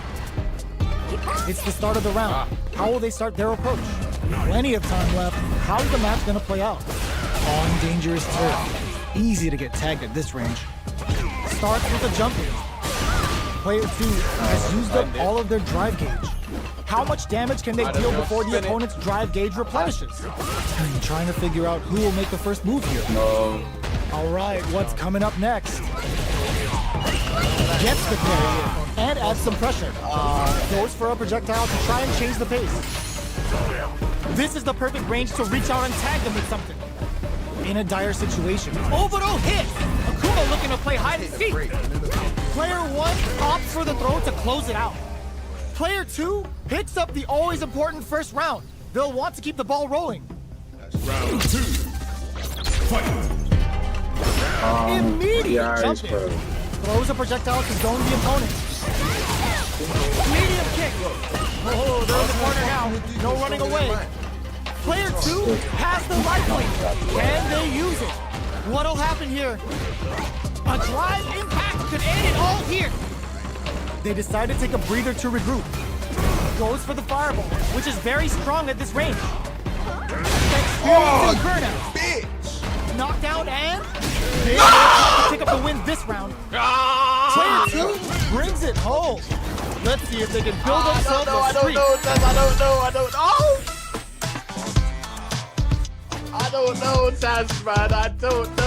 It's the start of the round. How will they start their approach? Plenty of time left. How's the match gonna play out? On dangerous turf. Easy to get tagged at this range. Starts with a jump in. Player 2 has used up all of their drive gauge. How much damage can they deal before the opponent's drive gauge replenishes? Trying to figure out who will make the first move here. All right, what's coming up next? Gets the parry and adds some pressure. Goes for a projectile to try and change the pace. This is the perfect range to reach out and tag them with something. In a dire situation. Oboro hit! Akuma looking to play hide and seek. Player 1 opts for the throw to close it out. Player 2 picks up the always important first round. They'll want to keep the ball rolling. Round 2. Fight. Immediate jump in. Throws a projectile to zone the opponent. Medium kick. Oh, they're in the corner now. No running away. Player 2 has the right wing. Can they use it? What'll happen here? A drive impact could end it all here. They decide to take a breather to regroup. Goes for the fireball, which is very strong at this range. Experiencing burnout. Knockdown and they to pick up the win this round. Player 2 brings it home. Let's see if they can build themselves a streak. I don't know, Taz, man. I don't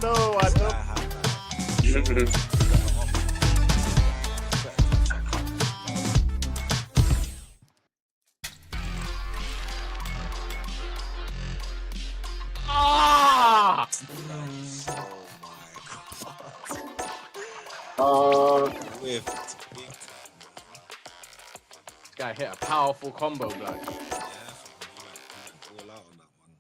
know. With This guy hit a powerful combo, blood. all out on that one.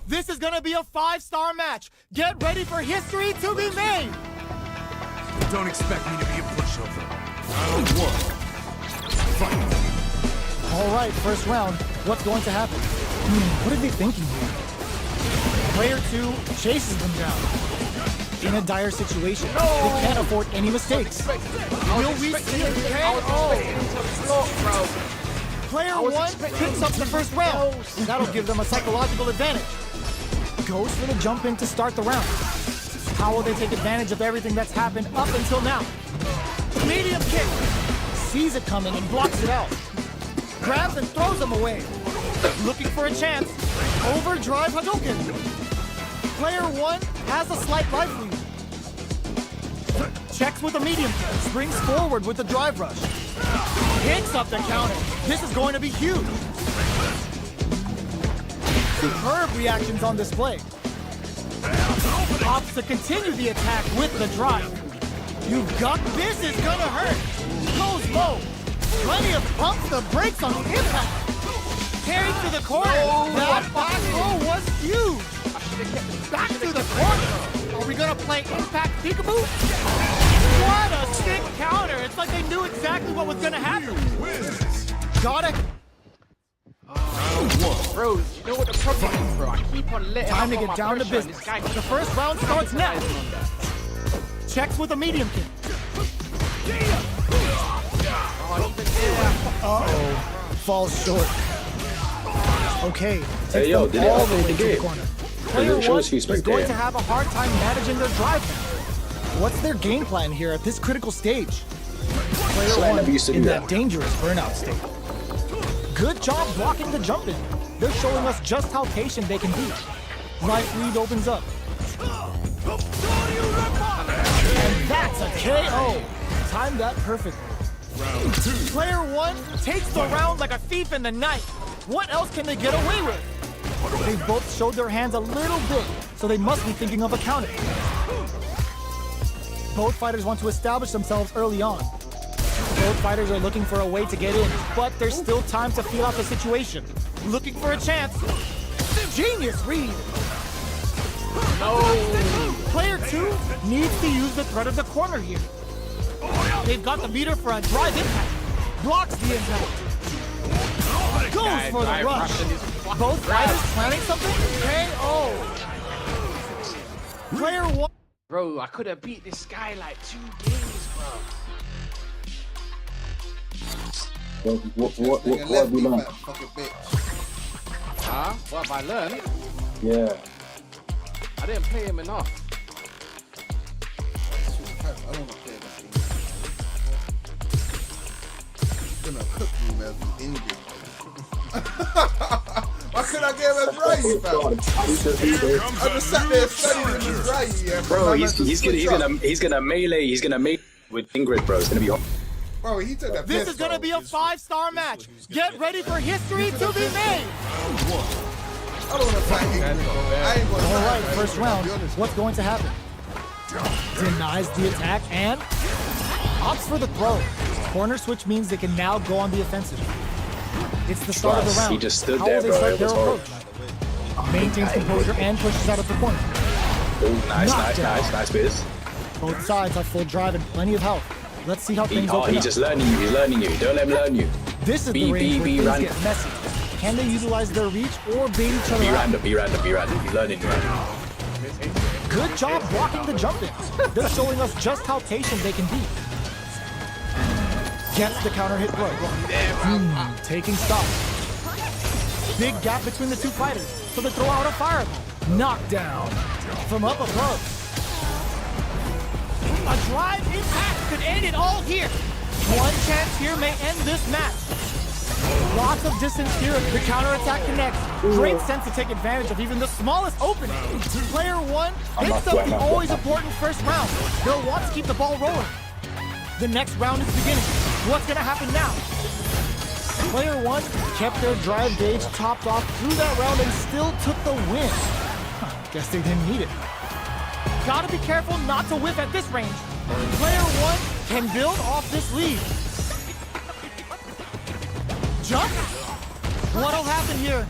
This is gonna be a 5-star match. Get ready for history to be made. Don't expect me to be a pushover. Round 1. Fight. All right, first round. What's going to happen? What are they thinking here? Player 2 chases them down. In a dire situation, they can't afford any mistakes. Will we see a KO? Player 1 picks up the first round. That'll give them a psychological advantage. Goes for the jump in to start the round. How will they take advantage of everything that's happened up until now? Medium kick. Sees it coming and blocks it out. Grabs and throws them away. Looking for a chance. Overdrive Hadouken. Player 1 has a slight life lead. Checks with a medium kick. Springs forward with the drive rush. Hits up the counter. This is going to be huge. Superb reactions on display. Opts to continue the attack with the drive. You've got this is gonna hurt. Goes low. Plenty of pumps the brakes on the impact. Carried to the corner. That back row was huge. Back to the corner. Are we gonna play impact peekaboo? What a sick counter. It's like they knew exactly what was gonna happen. Got it. Bro, you know what the problem is, bro? I keep on letting Time to up on get my down to pressure, and business. this guy The first round starts now. Checks with a medium kick. Uh-oh. Falls short. Okay. Hey, yo, Takes did them it all up the in way the to the game? corner. Player it shows 1 who's is going there. to have a hard time managing their drive now. What's their game plan here at this critical stage? Player So I 1 never used to in do that that. dangerous burnout state. Good job blocking the jump in. They're showing us just how patient they can be. Life lead opens up. And that's a KO. Timed that perfectly. Round 2. Player 1 takes the round like a thief in the night. What else can they get away with? They both showed their hands a little bit, so they must be thinking of a counter. Both fighters want to establish themselves early on. Both fighters are looking for a way to get in, but there's still time to feel out the situation. Looking for a chance. Genius read. No. Player 2 needs to use the threat of the corner here. They've got the meter for a drive impact. Blocks the impact. Goes for the rush. Both fighters planning something? KO. Player 1. Bro, I could have beat this guy like 2 games, bro. What have you learned? Fucking bitch. Huh? What have I learned? Yeah. I didn't play him enough. I don't want to play that game. Gonna cook me, man, with English. Why couldn't I get him as Rai, fam? I just sat there studying him as Rai, yeah. Bro, he's gonna melee with Ingrid, bro. It's gonna be hot. Bro, he took that This piss, is going to bro. be a 5-star match. Get ready for history to be made. I don't want to fight Ingrid, bro. I ain't gonna All fight right, her, first bro, round. to be honest, What's bro. going to happen? Denies the attack and opts for the throw. Corner switch means they can now go on the offensive. It's the start of the round. He just stood How there, will they bro. start It their was approach? Maintains composure and pushes out of the corner. Oh, nice, Biz. Both sides have full drive and plenty of health. Let's see how things open He's up. just learning you. He's learning you. Don't let him learn you. This is B, the range B, where run. things get messy. Can they utilize their reach or bait each other Be out? random. He's learning you. Good job blocking the jump in. They're showing us just how patient they can be. Gets the counter hit blow. Taking stock. Big gap between the two fighters, so they throw out a fireball. Knockdown from up above. A drive impact could end it all here. One chance here may end this match. Lots of distance here. The counterattack connects. Great sense to take advantage of even the smallest opening. Player 1 picks up the always important first round. They'll want to keep the ball rolling. The next round is beginning. What's going to happen now? Player 1 kept their drive gauge topped off through that round and still took the win. Guess they didn't need it. Gotta be careful not to whiff at this range. Player 1 can build off this lead. Jump? What'll happen here?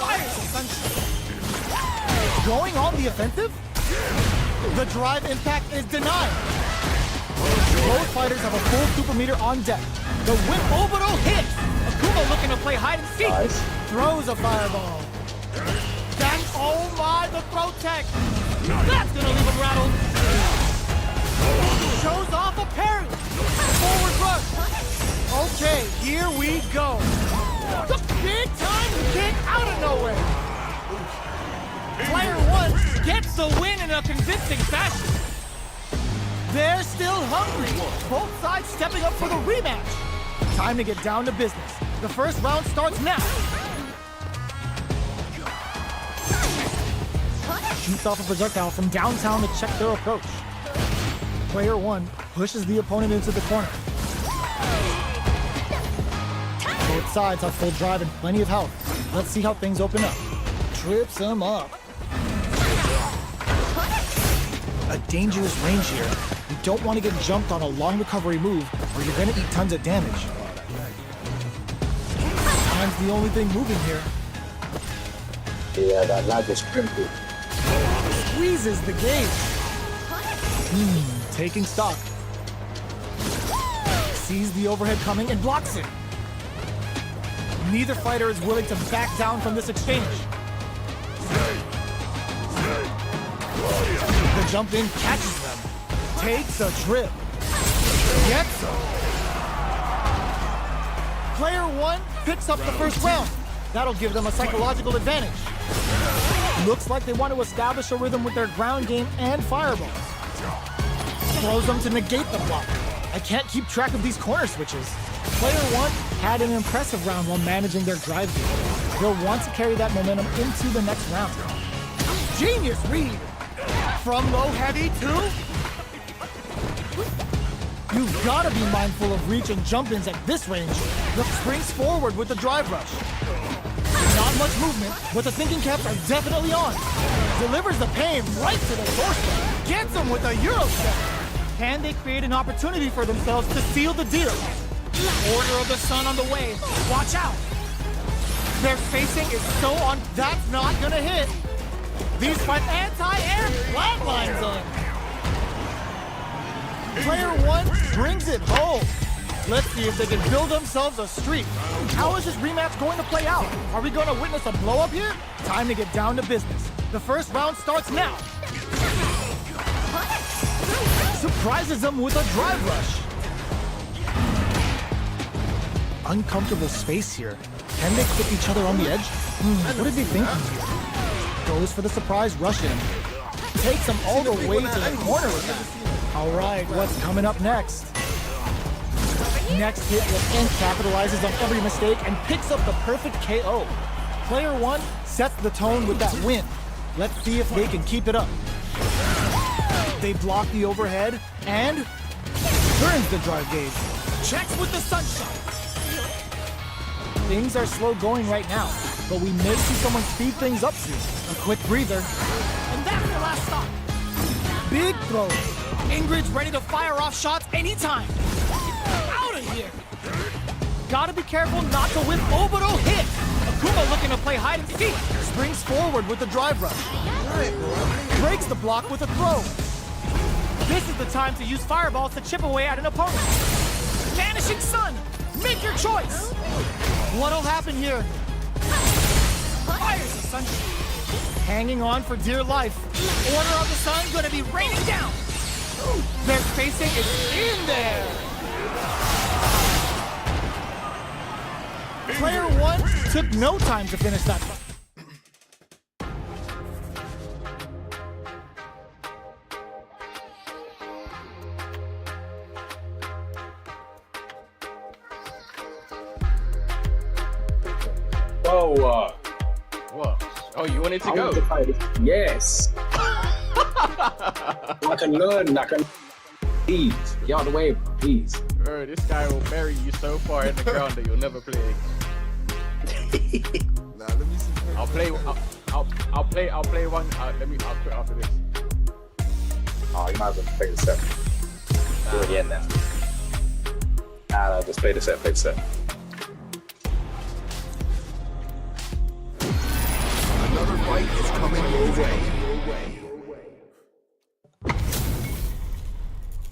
Fire sunshine. Going on the offensive? The drive impact is denied. Both fighters have a full super meter on deck. The whip orbital hit. Akuma looking to play hide and seek. Nice. Throws a fireball. That's, oh my, the throw tech. That's gonna leave him rattled. Shows off a parry. Forward rush. Okay, here we go. The big time kick out of nowhere. Player 1 gets the win in a convincing fashion. They're still hungry. Both sides stepping up for the rematch. Time to get down to business. The first round starts now. Shoots off a projectile from downtown to check their approach. Player 1 pushes the opponent into the corner. Both sides have full drive and plenty of health. Let's see how things open up. Trips him up. A dangerous range here. You don't want to get jumped on a long recovery move or you're going to eat tons of damage. Time's the only thing moving here. Yeah, that lag was crimpled. Squeezes the gauge. Taking stock. Sees the overhead coming and blocks it. Neither fighter is willing to back down from this exchange. The jump in catches them. Takes a trip. Gets them. Player 1 picks up the first round. That'll give them a psychological advantage. Looks like they want to establish a rhythm with their ground game and fireballs. Throws them to negate the block. I can't keep track of these corner switches. Player 1 had an impressive round while managing their drive game. They'll want to carry that momentum into the next round. Genius read! From low heavy to... You've got to be mindful of reach and jump-ins at this range. The springs forward with the drive rush. Not much movement, but the thinking caps are definitely on. Delivers the pain right to the doorstep. Gets them with a Euro step. Can they create an opportunity for themselves to seal the deal? Order of the Sun on the way. Watch out. Their spacing is so on. That's not gonna hit. These fight anti-air flatlines on. Player 1 brings it home. Let's see if they can build themselves a streak. How is this rematch going to play out? Are we going to witness a blow-up here? Time to get down to business. The first round starts now. Surprises them with a drive rush. Uncomfortable space here. Can they fit each other on the edge? What is he thinking here? Goes for the surprise rush in. Takes him all the way to the corner with that. All right, what's coming up next? Next hit with N capitalizes on every mistake and picks up the perfect KO. Player 1 sets the tone with that win. Let's see if they can keep it up. They block the overhead and turns the drive gauge. Checks with the sunshine. Things are slow going right now, but we may see someone speed things up soon. A quick breather. And that's the last stop. Big throw. Ingrid's ready to fire off shots anytime. Out of here. Gotta be careful not to whip orbital hit. Akuma looking to play hide and seek. Springs forward with the drive rush. Breaks the block with a throw. This is the time to use fireballs to chip away at an opponent. Vanishing Sun. Make your choice. What'll happen here? Fires the sunshine. Hanging on for dear life. Order of the Sun gonna be raining down. Their spacing is in there. Player 1 took no time to finish that. Oh, What? Oh, you wanted to I go? want to fight it. Yes. I can learn. I can. Please, get out of the way, please. Bro, this guy will bury you so far in the ground that you'll never play. Nah, let me see. I'll play one. I'll quit after this. Oh, you might as well play the set. Do it again then. Nah, just play the set. Play the set. Another fight is coming your way.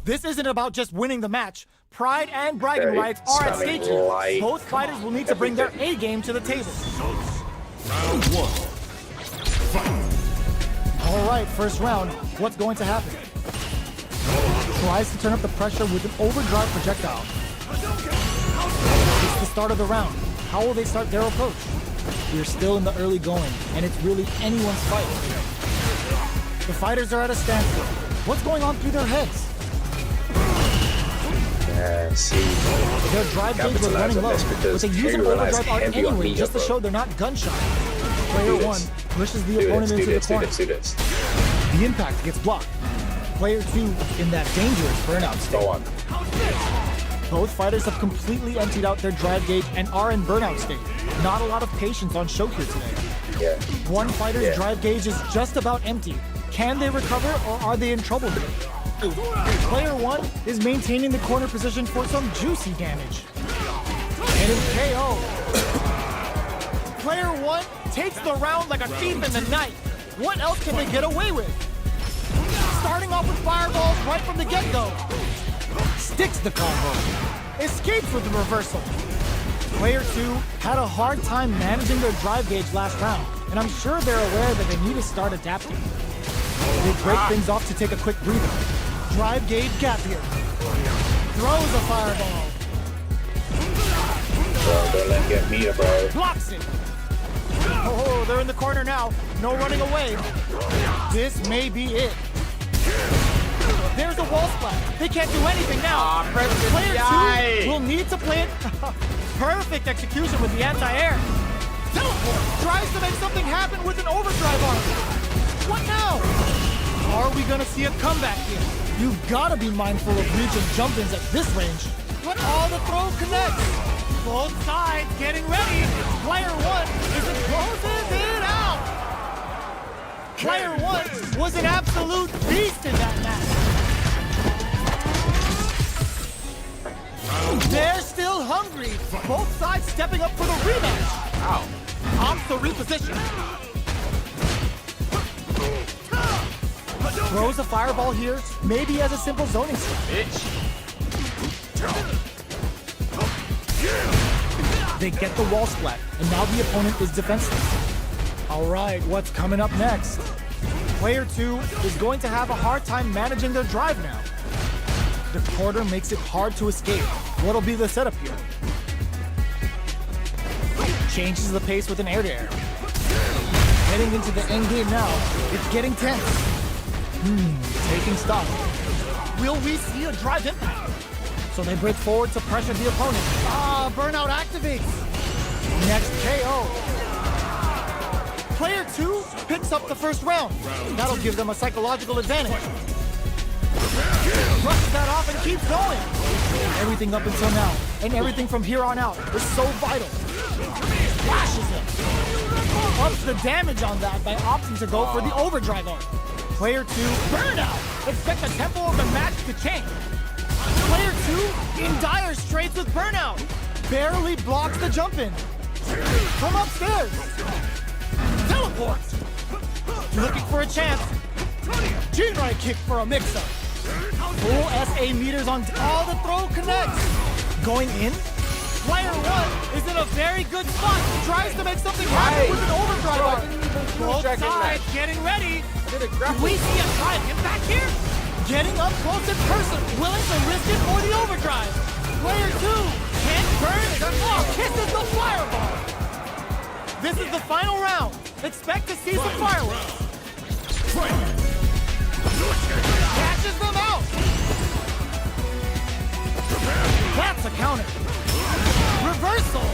This isn't about just winning the match. Pride and bragging Very rights are at stake here. like Both fighters will need to bring their A game to the table. Round 1. Fight. All right, first round. What's going to happen? Tries to turn up the pressure with an overdrive projectile. It's the start of the round. How will they start their approach? We're still in the early going, and it's really anyone's fight. The fighters are at a standstill. What's going on through their heads? Yeah, see. Their drive gauge was running low, but they use an overdrive arc anyway just to show they're not gunshot. Player 1 pushes the opponent into the corner. Do this. The impact gets blocked. Player 2 in that dangerous burnout state. Go on. Both fighters have completely emptied out their drive gauge and are in burnout state. Not a lot of patience on show here today. Yeah. One fighter's drive gauge is just about empty. Can they recover or are they in trouble here? Player 1 is maintaining the corner position for some juicy damage. And it's KO. Player 1 takes the round like a thief in the night. What else can they get away with? Starting off with fireballs right from the get-go. Sticks the combo. Escapes with the reversal. Player 2 had a hard time managing their drive gauge last round, and I'm sure they're aware that they need to start adapting. They break things off to take a quick breather. Drive gauge gap here. Throws a fireball. Bro, don't let him get me, bro. Blocks it. Oh, they're in the corner now. No running away. This may be it. There's a wall splat. They can't do anything now. Player 2 will need to play it. Perfect execution with the anti-air. Teleport. Tries to make something happen with an overdrive arc. What now? Are we gonna see a comeback here? You've got to be mindful of reaching jump-ins at this range. But all the throw connects. Both sides getting ready. Player one is closes it out. Player one was an absolute beast in that match. They're still hungry. Both sides stepping up for the rematch. Ow. Opts to reposition. Throws a fireball here, maybe as a simple zoning step. Bitch. They get the wall splat, and now the opponent is defenseless. All right, what's coming up next? Player two is going to have a hard time managing their drive now. The quarter makes it hard to escape. What'll be the setup here? Changes the pace with an air-to-air. Heading into the end game now, it's getting tense. Taking stock. Will we see a drive impact? So they break forward to pressure the opponent. Burnout activates. Next KO. Player two picks up the first round. That'll give them a psychological advantage. Brushes that off and keeps going. Everything up until now, and everything from here on out, is so vital. Flashes him. Ups the damage on that by opting to go for the overdrive arm. Player two, burnout. Expect the tempo of the match to change. Player two in dire straits with burnout. Barely blocks the jump in. From upstairs. Teleport. Looking for a chance. G-right kick for a mix-up. Full SA meters on all the throw connects. Going in. Player one is in a very good spot. Tries to make something happen with an overdrive arm. Both sides getting ready. Do we see a drive impact here? Getting up close in person, willing to risk it for the overdrive. Player two can't burn it. Kisses the fireball. This is the final round. Expect to see some fireworks. Catches them out. That's a counter. Reversal.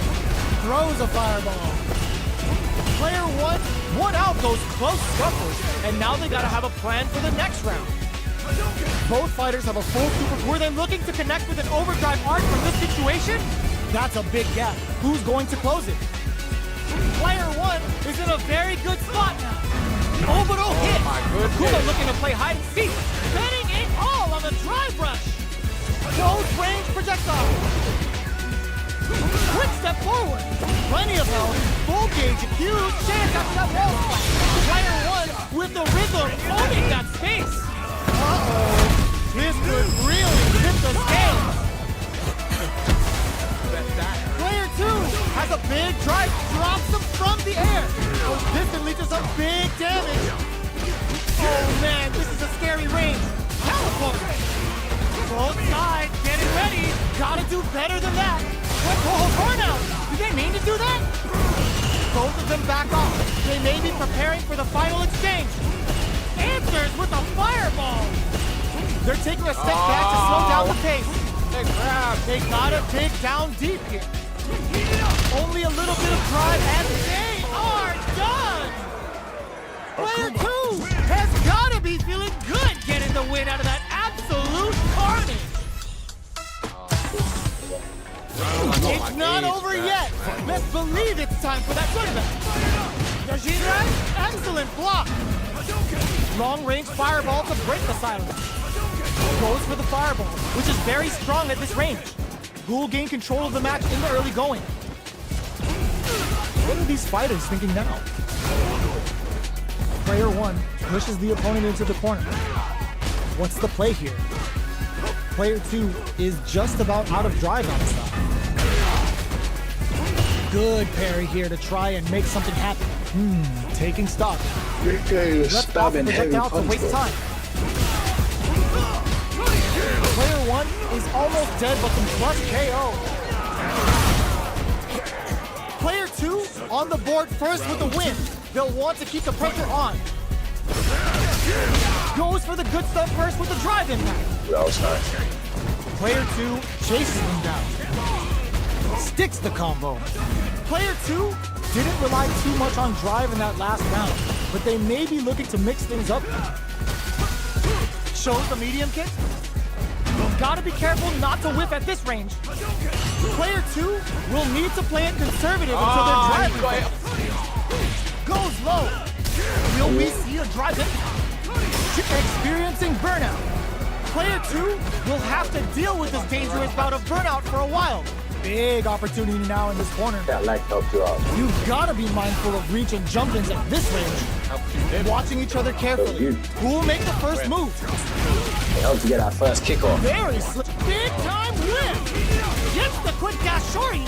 Throws a fireball. Player one out those close scuffles, and now they gotta have a plan for the next round. Both fighters have a full super. Were they looking to connect with an overdrive arc from this situation? That's a big gap. Who's going to close it? Player one is in a very good spot now. Orbital hit. Kuma looking to play hide and seek. Betting it all on the drive rush. Close range projectile. Quick step forward. Plenty of health. Full gauge. Huge chance after that wall spot. Player one with the rhythm owning that space. This could really tip the scales. Player two has a big drive, drops him from the air. This can lead to some big damage. Oh man, this is a scary range. Teleport. Both sides getting ready. Gotta do better than that. Burnout. Did they mean to do that? Both of them back off. They may be preparing for the final exchange. Answers with a fireball. They're taking a step back to slow down the pace. They gotta dig down deep here. Only a little bit of drive and they are done! Player two has gotta be feeling good getting the win out of that absolute carnage. It's not over yet. Let's believe it's time for that comeback. Yoshirai, excellent block. Long-range fireball to break the silence. Goes for the fireball, which is very strong at this range. Who will gain control of the match in the early going? What are these fighters thinking now? Player one pushes the opponent into the corner. What's the play here? Player two is just about out of drive on his side. Good parry here to try and make something happen. Taking stock. Let's pause the projectile to waste time. Player one is almost dead, but can clutch KO. Player two on the board first with the win. They'll want to keep the pressure on. Goes for the good stuff first with the drive impact. That was nice. Player two chases him down. Sticks the combo. Player two didn't rely too much on drive in that last round, but they may be looking to mix things up. Shows the medium kick. Gotta be careful not to whiff at this range. Player 2 will need to play it conservative until they're driving. Goes low. Will we see a drive in? Experiencing burnout. Player 2 will have to deal with this dangerous bout of burnout for a while. Big opportunity now in this corner. That leg helped you out. You've got to be mindful of reach and jump-ins at this range. Watching each other carefully. Who will make the first move? It helped to get that first kick off. Very slick. Big time win. Gets the quick dash short you.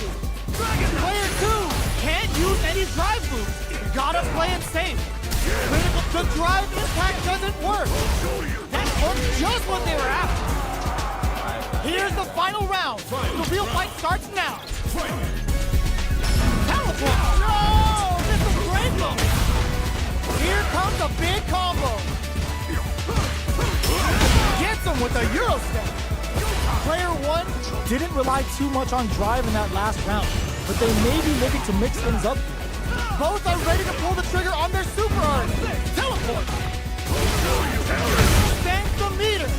Player 2 can't use any drive moves. Gotta play it safe. Critical. The drive impact doesn't work. That was just what they were after. Here's the final round. The real fight starts now. Teleport. No! This is great though. Here comes a big combo. Gets him with a Euro step. Player 1 didn't rely too much on drive in that last round, but they may be looking to mix things up. Both are ready to pull the trigger on their super art. Teleport. Thank the meter.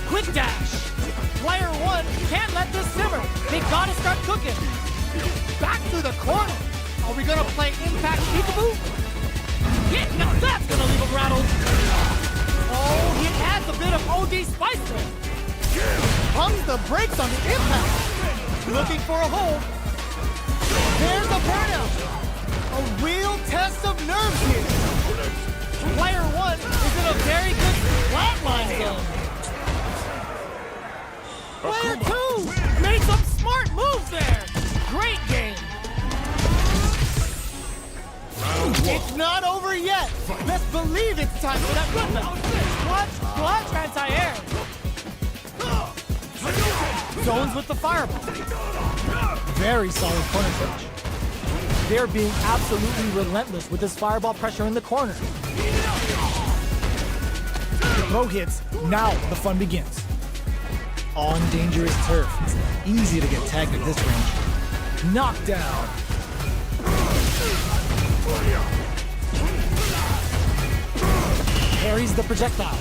Quick dash. Player 1 can't let this simmer. They gotta start cooking. Back to the corner. Are we gonna play impact peekaboo? Yeah, now that's gonna leave him rattled. Oh, he adds a bit of OD spice there. Pumps the brakes on the impact. Looking for a hold. There's the burnout. A real test of nerves here. Player 1 is in a very good flatline zone. Player 2 made some smart moves there. Great game. It's not over yet. Let's believe it's time for that good bout. Clutch, anti-air. Zones with the fireball. Very solid corner touch. They're being absolutely relentless with this fireball pressure in the corner. The throw hits. Now the fun begins. On dangerous turf, it's easy to get tagged at this range. Knockdown. Parries the projectile.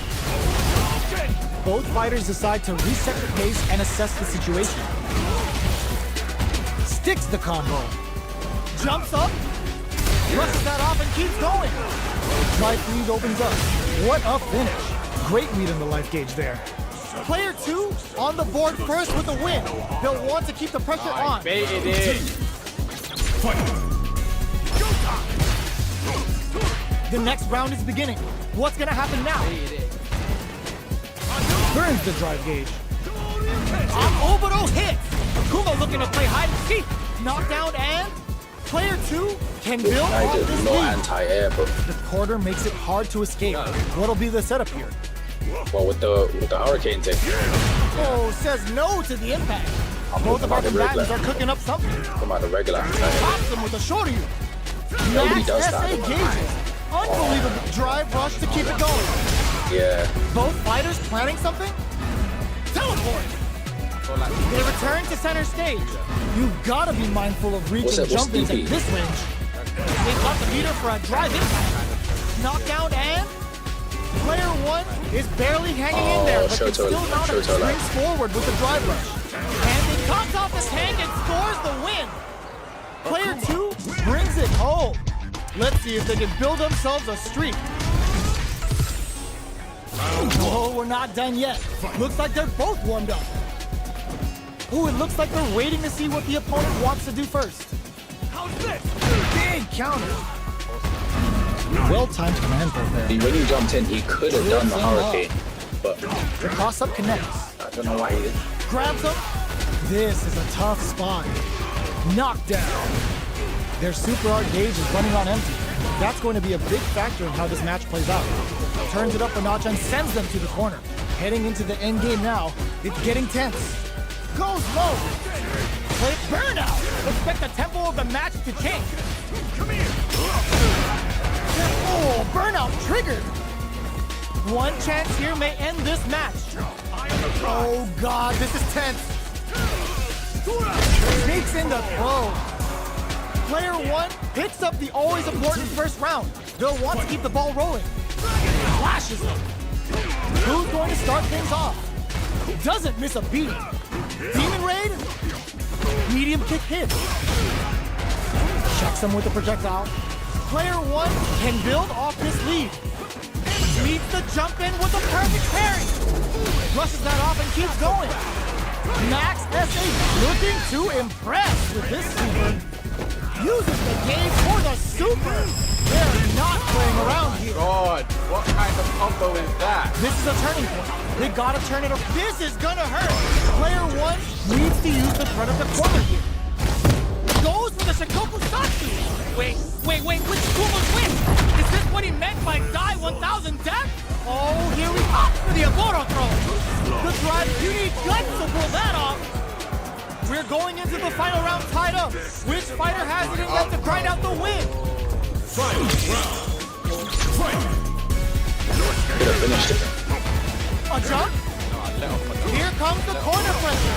Both fighters decide to reset the pace and assess the situation. Sticks the combo. Jumps up. Brushes that off and keeps going. Life lead opens up. What a finish. Great read on the life gauge there. Player 2 on the board first with a win. They'll want to keep the pressure on. Baited it. The next round is beginning. What's gonna happen now? Burns the drive gauge. Obito hits. Akuma looking to play hide and seek. Knockdown and player 2 can build off this No lead. anti-air, but The quarter makes it hard to escape. What'll be the setup here? well, with the hurricane thing. Oh, says no to the impact. Both of our combatants are cooking up something. Come out the regular anti-air. Pops them with a shoulder you. Nobody Max does SA that. gauges. Unbelievable drive rush to keep it going. Yeah. Both fighters planning something? Teleport! They return to center stage. You've got to be mindful of reach What's and that- what's jump-ins DP? at this range. They've got the meter for a drive impact. Knockdown and player 1 is barely hanging in there, but can still mount and springs forward with the drive rush. And he cuts off the tank and scores the win. Player 2 brings it home. Let's see if they can build themselves a streak. Oh, we're not done yet. Looks like they're both warmed up. Ooh, it looks like they're waiting to see what the opponent wants to do first. How's this? Big counter. Well-timed command throw there. When he jumped in, he could have done the hurricane, but The cross-up connects. I don't know why he didn't. Grabs him. This is a tough spot. Knockdown. Their super art gauge is running on empty. That's going to be a big factor in how this match plays out. Turns it up a notch and sends them to the corner. Heading into the end game now, it's getting tense. Goes low. Play burnout. Expect the tempo of the match to change. Come here. Oh, burnout triggered. One chance here may end this match. Oh God, this is tense. Sneaks in the throw. Player 1 picks up the always important first round. They'll want to keep the ball rolling. Flashes him. Who's going to start things off? Doesn't miss a beat. Demon Raid? Medium kick hit. Checks him with the projectile. Player 1 can build off this lead. Meets the jump in with a perfect parry. Brushes that off and keeps going. Max SA looking to impress with this super. Uses the gauge for the super. They're not playing around here. God, what kind of combo is that? This is a turning point. They gotta turn it up. This is gonna hurt. Player 1 needs to use the threat of the corner here. Goes for the Shikoku Satsu. Wait, which Kuma's win? Is this what he meant by die 1000 death? Oh, here we go for the Aboro throw. The drive, you need guts to pull that off. We're going into the final round tied up. Which fighter has it in them to grind out the win? Final round. Fight. A jump? Here comes the corner pressure.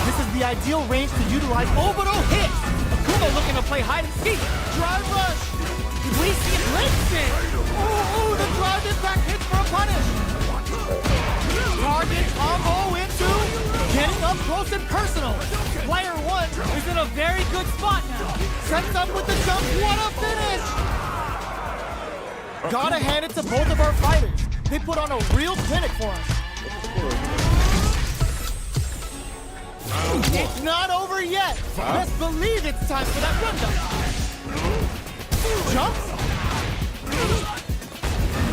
This is the ideal range to utilize Oboro hit. Akuma looking to play hide and seek. Drive rush. We see it listen. Oh, the drive impact hits for a punish. Target combo into getting up close and personal. Player 1 is in a very good spot now. Sets up with the jump. What a finish! Gotta hand it to both of our fighters. They put on a real clinic for us. It's not over yet. Let's believe it's time for that rundown. Jumps.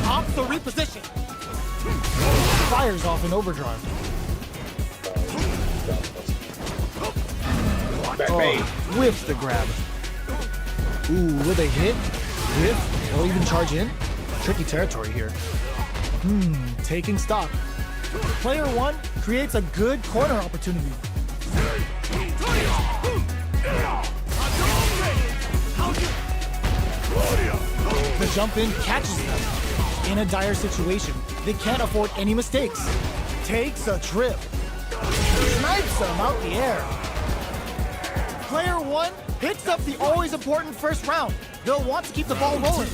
Opts to reposition. Fires off in overdrive. Whiffs the grab. Ooh, will they hit? Whiff? Or even charge in? Tricky territory here. Taking stock. Player 1 creates a good corner opportunity. The jump in catches them. In a dire situation, they can't afford any mistakes. Takes a trip. Snipes them out the air. Player 1 picks up the always important first round. They'll want to keep the ball rolling.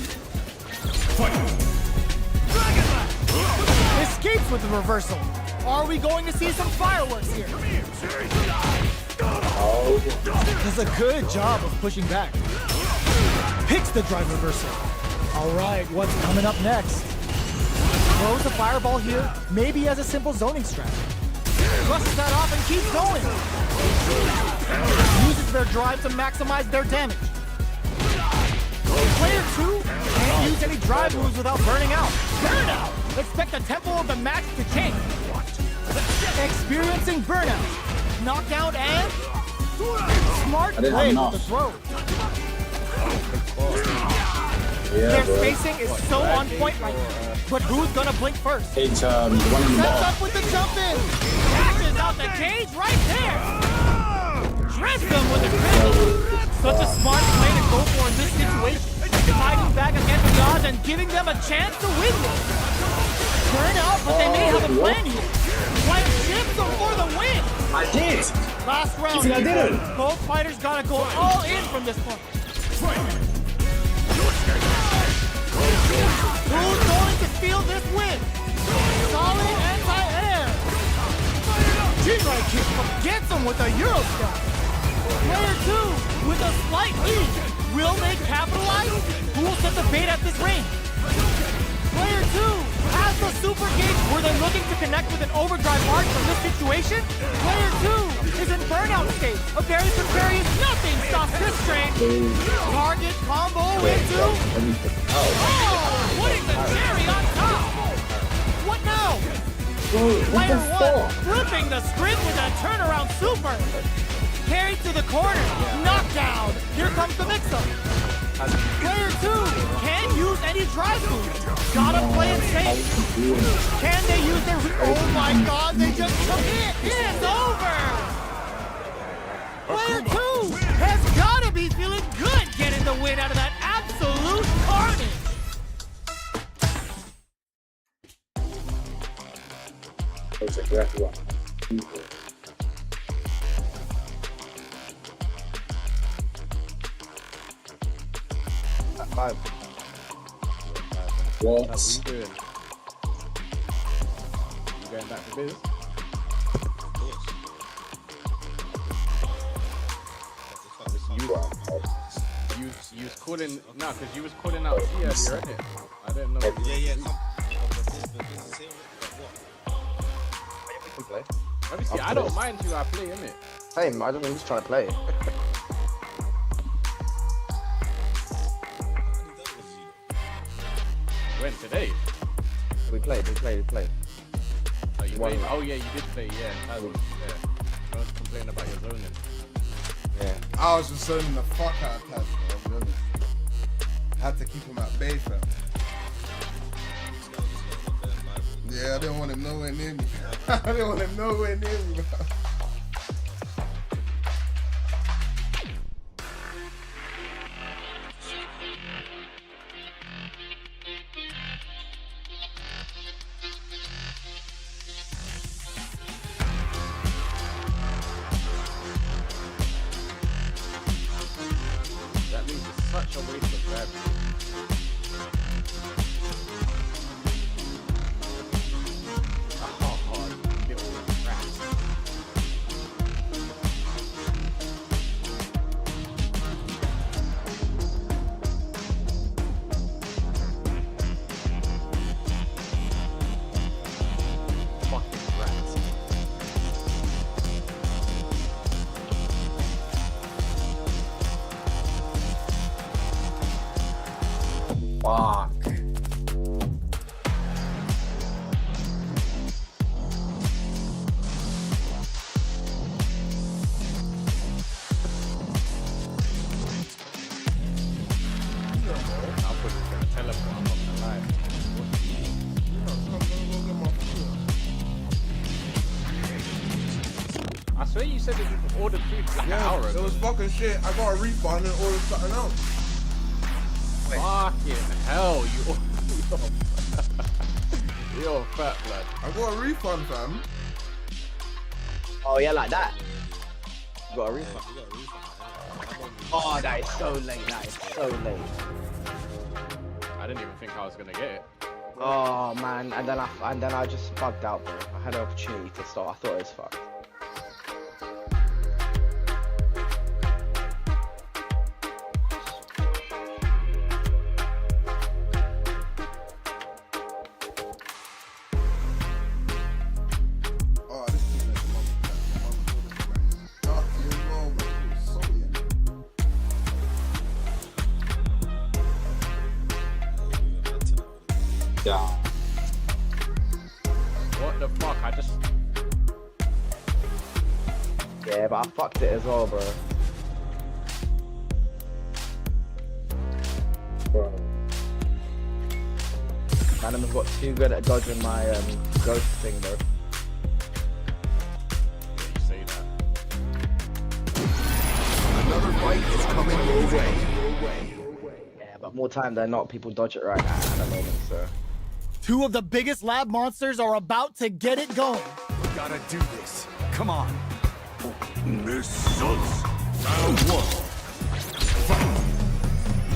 Escapes with the reversal. Are we going to see some fireworks here? Does a good job of pushing back. Picks the drive reversal. All right, what's coming up next? Throws the fireball here, maybe as a simple zoning strat. Brushes that off and keeps going. Uses their drive to maximize their damage. Player 2 can't use any drive moves without burning out. Burnout! Expect the tempo of the match to change. Experiencing burnout. Knockdown and smart play with the throw. Their spacing is so on point right now. But who's gonna blink first? It's one in the Sets ball. up with the jump in. Catches out the cage right there. Dress them with the critical. Such a smart play to go for in this situation. Fighting back against the odds and giving them a chance to win this. Burn out, but they may have a plan here. White ships them for the win. I did. Last round. You think I didn't? Both fighters gotta go all in from this point. Who's going to steal this win? Solid anti-air. G-right kick gets him with a Euro step. Player 2 with a slight lead. Will they capitalize? Who will set the bait at this range? Player 2 has the super gauge. Were they looking to connect with an overdrive arc from this situation? Player 2 is in burnout state. A very precarious nothing stops this train. Target combo into... Oh, putting the cherry on top. What now? Player 1 flipping the script with a turnaround super. Carried to the corner. Knockdown. Here comes the mix-up. Player 2 can't use any drive moves. Gotta play it safe. Can they use their... Oh my god, they just took it. It's over. Player 2 has gotta be feeling good getting the win out of that absolute carnage. That's exactly what. Five. What? How we doing? going back to biz. Of course. You was calling because you was calling out T earlier, innit? I didn't know. Yeah. We play. Obviously, I don't mind who I play, innit? Same, I don't know who's trying to play. When today? We played. Oh, you One. played? Oh yeah, you did play. Yeah, don't complain about your zoning. Yeah. I was just zoning the fuck out of Taz, I'll be honest. Had to keep him at bay, fam. Yeah, I didn't want him nowhere near me. I didn't want him nowhere near me, bro. That means it's such a waste of grab. Little rats. Fucking rats. Fuck. I'll put it in the telephone, I'm not gonna lie. I swear you said that you ordered food like an hour Yeah, it ago. was fucking shit. I got a refund and ordered something else. Fucking hell, you're fat blood. I got a refund, fam. Oh yeah, like that. You got a refund. Oh, that is so late. That is so late. I didn't even think I was gonna get it. Oh man, and then I just bugged out, bro. I had an opportunity to start. I thought it was fucked. Oh, this is like the Yeah. What the fuck? I just. Yeah, but I fucked it as well, bro. Man, I've got too good at dodging my ghost thing, bro. You say that. Another fight is coming your way. Yeah, but more time than not, people dodge it right now at the moment, so. Two of the biggest lab monsters are about to get it going. Gotta do this. Come on. Missiles. Round one.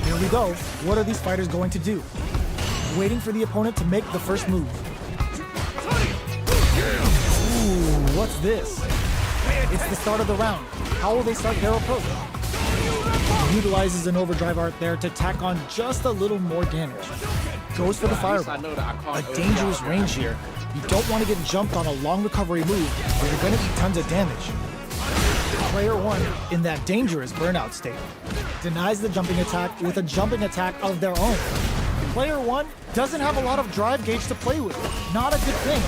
Here we go. What are these fighters going to do? Waiting for the opponent to make the first move. Ooh, what's this? It's the start of the round. How will they start their approach? Utilizes an overdrive art there to tack on just a little more damage. Goes for the I fireball. know that I can't. A dangerous range here. You don't want to get jumped on a long recovery move where you're going to do tons of damage. Player one, in that dangerous burnout state, denies the jumping attack with a jumping attack of their own. Player one doesn't have a lot of drive gauge to play with. Not a good thing.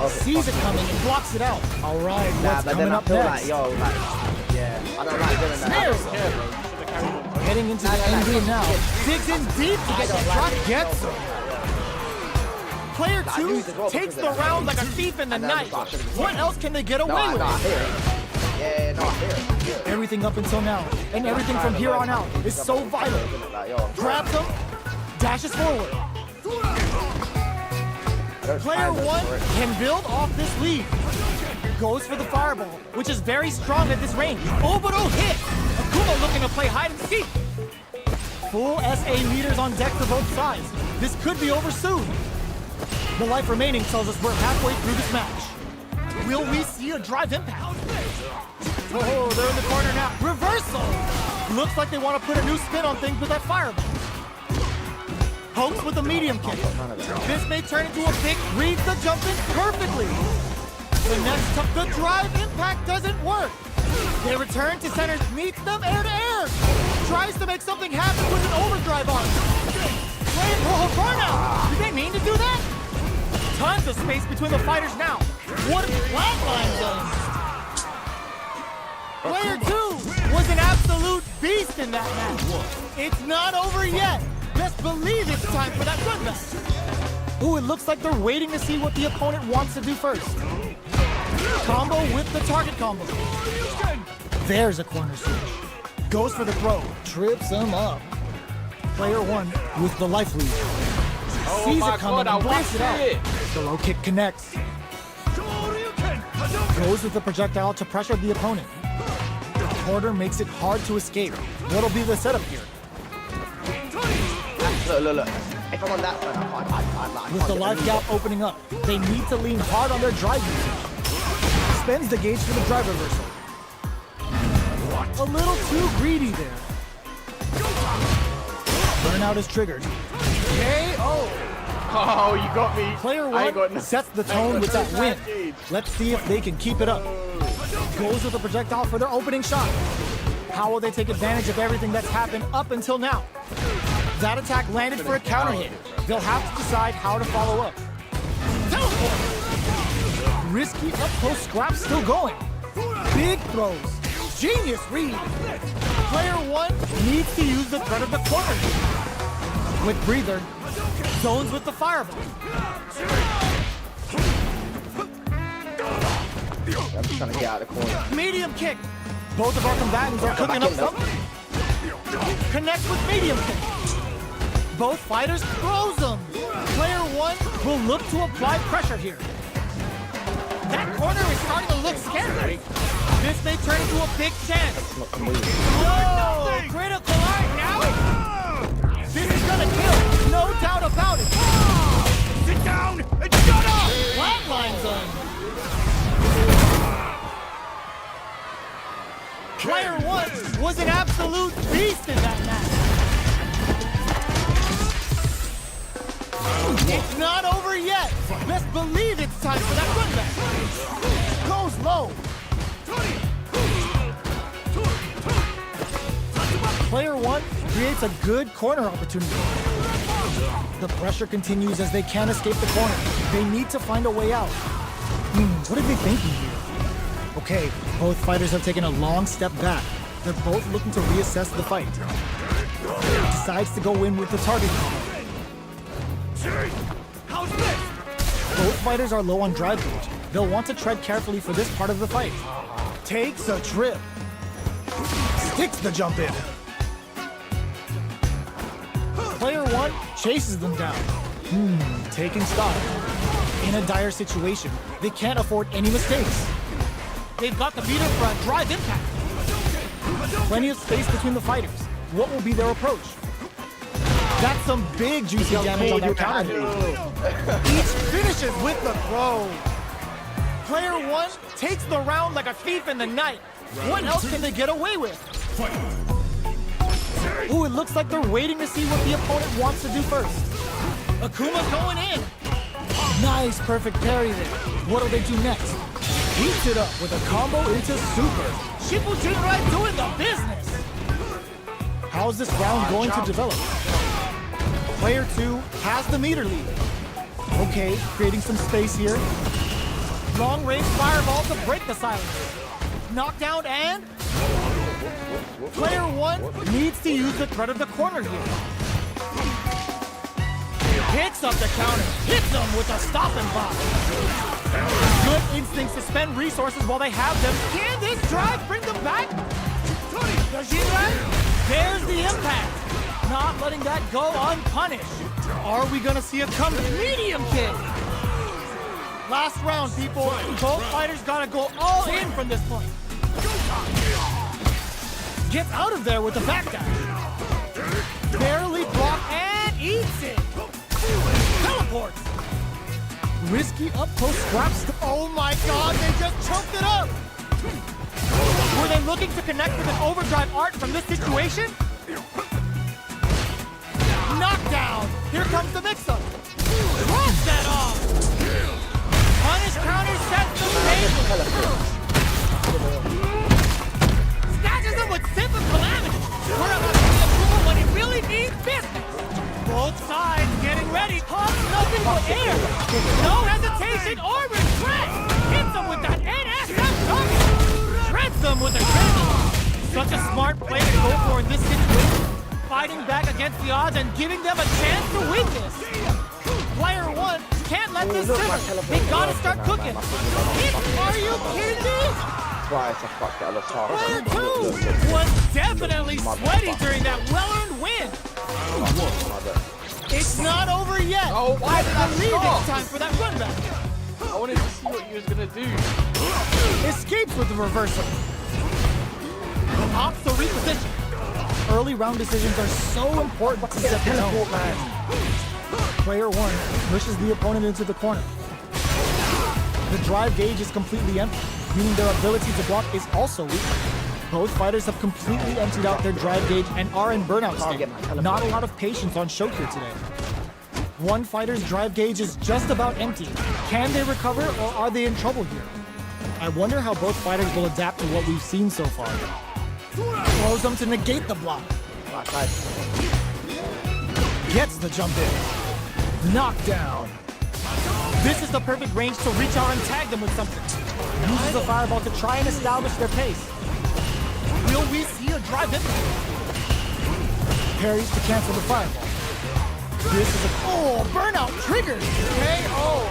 Sees it coming and blocks it out. All right, what's but coming then I up feel next? like, yo, like, yeah, I don't like doing that. Snares! Heading into the end game now. Digs in deep to get the drop, gets him. Player two takes the round like a thief in the night. What else can they get away with? Yeah, no, I hear it. Everything up until now, and everything from here on out is so vital. Grabs him, dashes forward. Player one can build off this lead. Goes for the fireball, which is very strong at this range. Oh, but oh, hit! Akuma looking to play hide and seek. Full SA meters on deck for both sides. This could be over soon. The life remaining tells us we're halfway through this match. Will we see a drive impact? Oh, they're in the corner now. Reversal! Looks like they want to put a new spin on things with that fireball. Pokes with a medium kick. This may turn into a big, reads the jump in perfectly. The next the drive impact doesn't work. They return to center, meets them air to air. Tries to make something happen with an overdrive arm. Oh, burnout! Did they mean to do that? Tons of space between the fighters now. What flatline does? Player 2 was an absolute beast in that match. It's not over yet. Best believe it's time for that bloodbath. Ooh, it looks like they're waiting to see what the opponent wants to do first. Combo with the target combo. There's a corner switch. Goes for the throw. Trips him up. Player 1 with the life lead. Sees it coming and blocks it out. The low kick connects. Goes with the projectile to pressure the opponent. The corner makes it hard to escape. What'll be the setup here? Look. If I'm on that side, I can't. With the life gap opening up, they need to lean hard on their drive usage. Spends the gauge for the drive reversal. A little too greedy there. Burnout is triggered. KO! Oh, you got me. Player I got 1 sets the tone with that win. Let's see if they can keep it up. Goes with a projectile for their opening shot. How will they take advantage of everything that's happened up until now? That attack landed for a counter hit. They'll have to decide how to follow up. Teleport! Risky up-close scrap still going. Big throws. Genius read. Player 1 needs to use the threat of the corner. With breather, zones with the fireball. I'm just trying to get out of the corner. Medium kick. Both of our combatants are cooking up something. Connects with medium kick. Both fighters throws them. Player 1 will look to apply pressure here. That corner is starting to look scary. This may turn into a big chance. Whoa! Critical art now? This is gonna kill, no doubt about it. Sit down and shut up! Flatline zone. Player 1 was an absolute beast in that match. It's not over yet. Best believe it's time for that run back. Goes low. Player 1 creates a good corner opportunity. The pressure continues as they can't escape the corner. They need to find a way out. What are they thinking here? Okay, both fighters have taken a long step back. They're both looking to reassess the fight. Decides to go in with the target combo. Both fighters are low on drive gauge. They'll want to tread carefully for this part of the fight. Takes a trip. Sticks the jump in. Player 1 chases them down. Taking stock. In a dire situation, they can't afford any mistakes. They've got the meter for a drive impact. Plenty of space between the fighters. What will be their approach? That's some big juicy damage on that counter hit. Each finishes with the throw. Player 1 takes the round like a thief in the night. What else can they get away with? Ooh, it looks like they're waiting to see what the opponent wants to do first. Akuma's going in. Nice, perfect parry there. What'll they do next? Heats it up with a combo into super. Shippujinrai doing the business. How's this round going to develop? Player 2 has the meter lead. Okay, creating some space here. Long range fireball to break the silence. Knockdown and... Player 1 needs to use the threat of the corner here. Hits up the counter. Hits them with a stop and block. Good instincts to spend resources while they have them. Can this drive bring them back? There's the impact. Not letting that go unpunished. Are we gonna see a medium kick? Last round, people. Both fighters gotta go all in from this point. Gets out of there with the back dash. Barely blocked and eats it. Teleports. Risky up close scraps. Oh my god, they just choked it up! Were they looking to connect with an overdrive art from this situation? Knockdown! Here comes the mix-up. Cross that off! Punish counter sets the table! Snatches him with simple calamity! We're about to see approval when he really needs business! Both sides getting ready. Pumps nothing but air! No hesitation or regret! Hits him with that NSFW! Shreds them with a grenade! Such a smart play to go for in this situation. Fighting back against the odds and giving them a chance to win this. Player one can't let this simmer. They gotta start cooking. Are you kidding me? Player two was definitely sweaty during that well-earned win. It's not over yet. Oh, why did I believe stop? it's time for that run back. I wanted to see what you was gonna do. Escapes with the reversal. Opts to reposition. Early round decisions are so important to set the tone. Player one pushes the opponent into the corner. The drive gauge is completely empty, meaning their ability to block is also weak. Both fighters have completely emptied out their drive gauge and are in burnout state. Not a lot of patience on show here today. One fighter's drive gauge is just about empty. Can they recover or are they in trouble here? I wonder how both fighters will adapt to what we've seen so far. Throws them to negate the block. Gets the jump in. Knockdown. This is the perfect range to reach out and tag them with something. Uses the fireball to try and establish their pace. Will we see a drive hit? Parries to cancel the fireball. This is a burnout triggered. KO.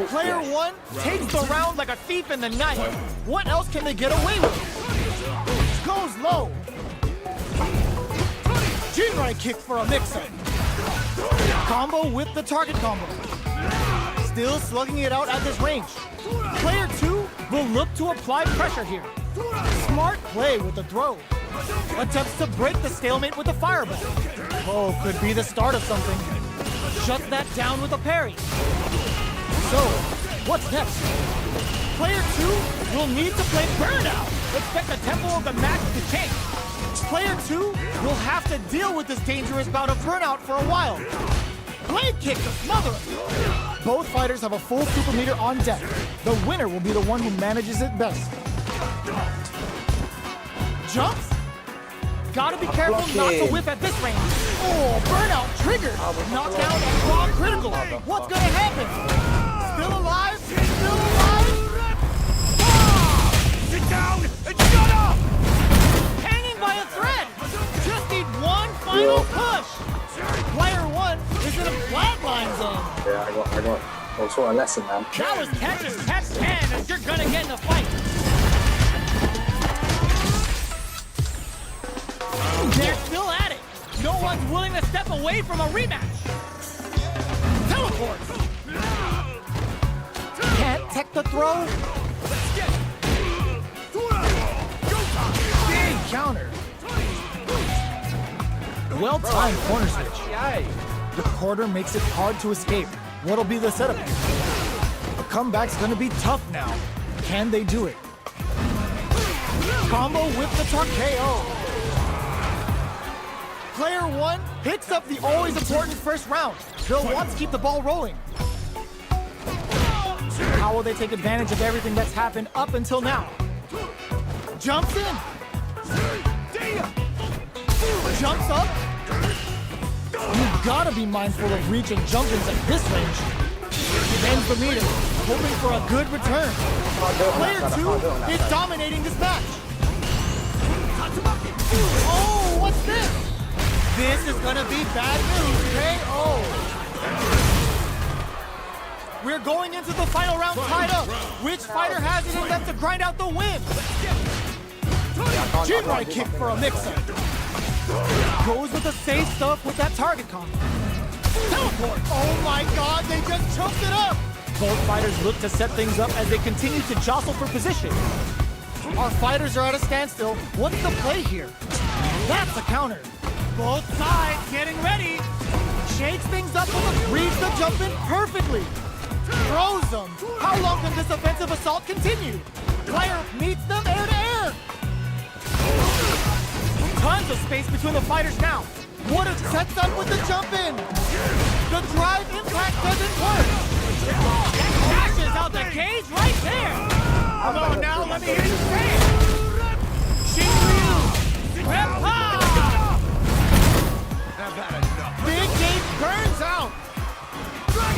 Player one takes the round like a thief in the night. What else can they get away with? Goes low. Jinrai kick for a mix-up. Combo with the target combo. Still slugging it out at this range. Player two will look to apply pressure here. Smart play with the throw. Attempts to break the stalemate with a fireball. Oh, could be the start of something. Shuts that down with a parry. So, what's next? Player two will need to play burnout. Expect the tempo of the match to change. Player two will have to deal with this dangerous bout of burnout for a while. Blade kick to smother it. Both fighters have a full super meter on deck. The winner will be the one who manages it best. Jumps? Gotta be careful not to whip at this range. Oh, burnout triggered. Knockdown and raw critical. What's gonna happen? Still alive? Still alive? Sit down and shut up! Hanging by a thread. Just need one final push. Player one is in a flatline zone. Yeah, I got also a lesson, man. That was catch as catch can as you're gonna get in a fight. They're still at it. No one's willing to step away from a rematch. Teleport. Can't tech the throw. Big counter. Well-timed corner switch. The quarter makes it hard to escape. What'll be the setup here? The comeback's gonna be tough now. Can they do it? Combo with the tuck KO. Player one picks up the always important first round. They'll want to keep the ball rolling. How will they take advantage of everything that's happened up until now? Jumps in. Jumps up. You gotta be mindful of reaching jump-ins at this range. Bends the meter, hoping for a good return. Player two is dominating this match. Oh, what's this? This is gonna be bad news, KO. We're going into the final round tied up. Which fighter has it in them to grind out the win? Jinrai kick for a mix-up. Goes with the safe stuff with that target combo. Teleport! Oh my god, they just choked it up! Both fighters look to set things up as they continue to jostle for position. Our fighters are at a standstill. What's the play here? That's a counter. Both sides getting ready. Chase breaks things up reads the jump in perfectly. Throws them. How long can this offensive assault continue? Player meets them air to air. Tons of space between the fighters now. What if sets up with the jump in? The drive impact doesn't work. That dashes out the cage right there. Come on now, let me hear you say it. Shinryu, Reppa. Big Gate burns out.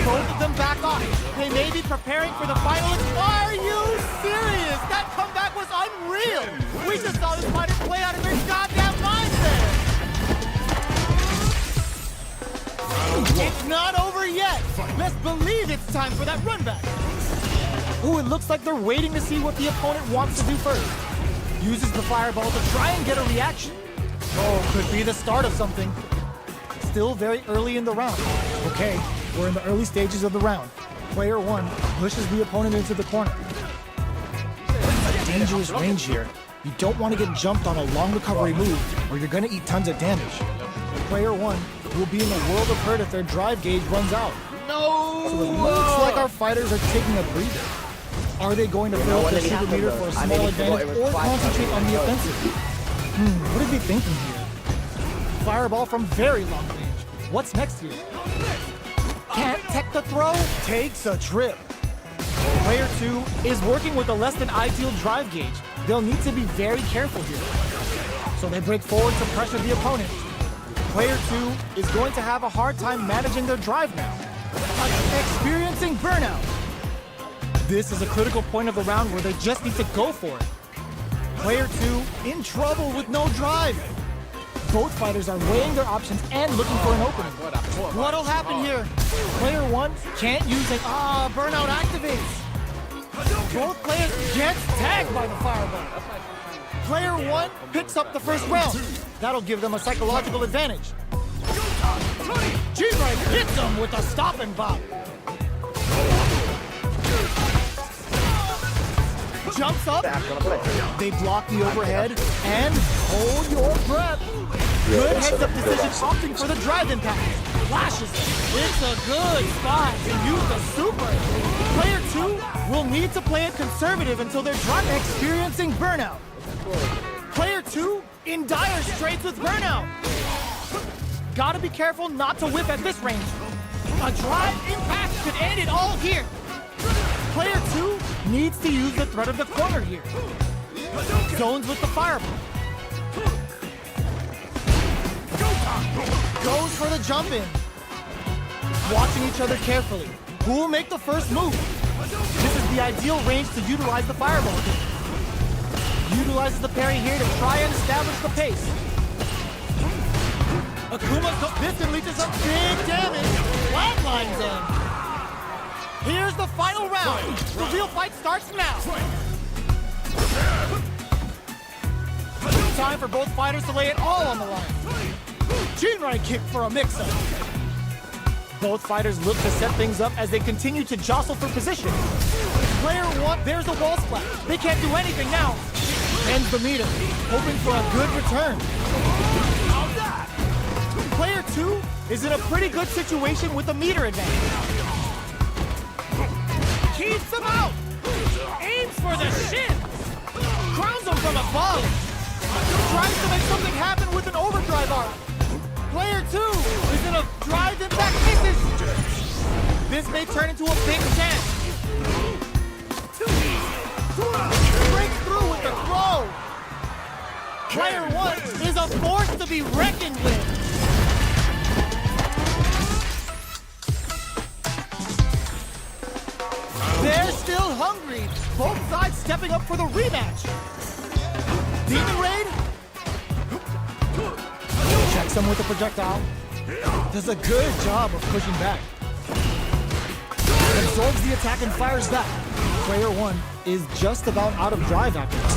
Both of them back off. They may be preparing for the final. Are you serious? That comeback was unreal. We just saw this fighter play out of their goddamn minds there. It's not over yet. Best believe it's time for that run back. Ooh, it looks like they're waiting to see what the opponent wants to do first. Uses the fireball to try and get a reaction. Oh, could be the start of something. Still very early in the round. Okay, we're in the early stages of the round. Player one pushes the opponent into the corner. Dangerous range here. You don't want to get jumped on a long recovery move, or you're going to eat tons of damage. Player one will be in a world of hurt if their drive gauge runs out. No! So it looks like our fighters are taking a breather. Are they going to fill up their super meter for a small advantage or concentrate on the offensive? What are they thinking here? Fireball from very long range. What's next here? Can't tech the throw? Takes a trip. Player two is working with a less than ideal drive gauge. They'll need to be very careful here. So they break forward to pressure the opponent. Player two is going to have a hard time managing their drive now. Experiencing burnout. This is a critical point of the round where they just need to go for it. Player two in trouble with no drive. Both fighters are weighing their options and looking for an opening. What'll happen here? Player one can't use it. Burnout activates. Both players gets tagged by the fireball. Player one picks up the first round. That'll give them a psychological advantage. G-Right hits them with a stop and bop. Jumps up. They block the overhead and hold your breath. Good heads-up decision, opting for the drive impact. Flashes it. It's a good spot to use the super. Player two will need to play it conservative until they're experiencing burnout. Player two in dire straits with burnout. Gotta be careful not to whip at this range. A drive impact could end it all here. Player two needs to use the threat of the corner here. Zones with the fireball. Goes for the jump in. Watching each other carefully. Who will make the first move? This is the ideal range to utilize the fireball here. Utilizes the parry here to try and establish the pace. Akuma, this unleashes some big damage. Flatlines them. Here's the final round. The real fight starts now. Time for both fighters to lay it all on the line. G-Right kick for a mix-up. Both fighters look to set things up as they continue to jostle for position. Player one, there's a wall splash. They can't do anything now. Ends the meter, hoping for a good return. Player two is in a pretty good situation with a meter advantage. Keeps him out. Aims for the shins. Crowns him from above. Tries to make something happen with an overdrive arc. Player two is in a drive impact misses. This may turn into a big chance. Break through with the throw. Player one is a force to be reckoned with. They're still hungry. Both sides stepping up for the rematch. Demon Raid checks him with a projectile. Does a good job of pushing back. Absorbs the attack and fires back. Player one is just about out of drive after that.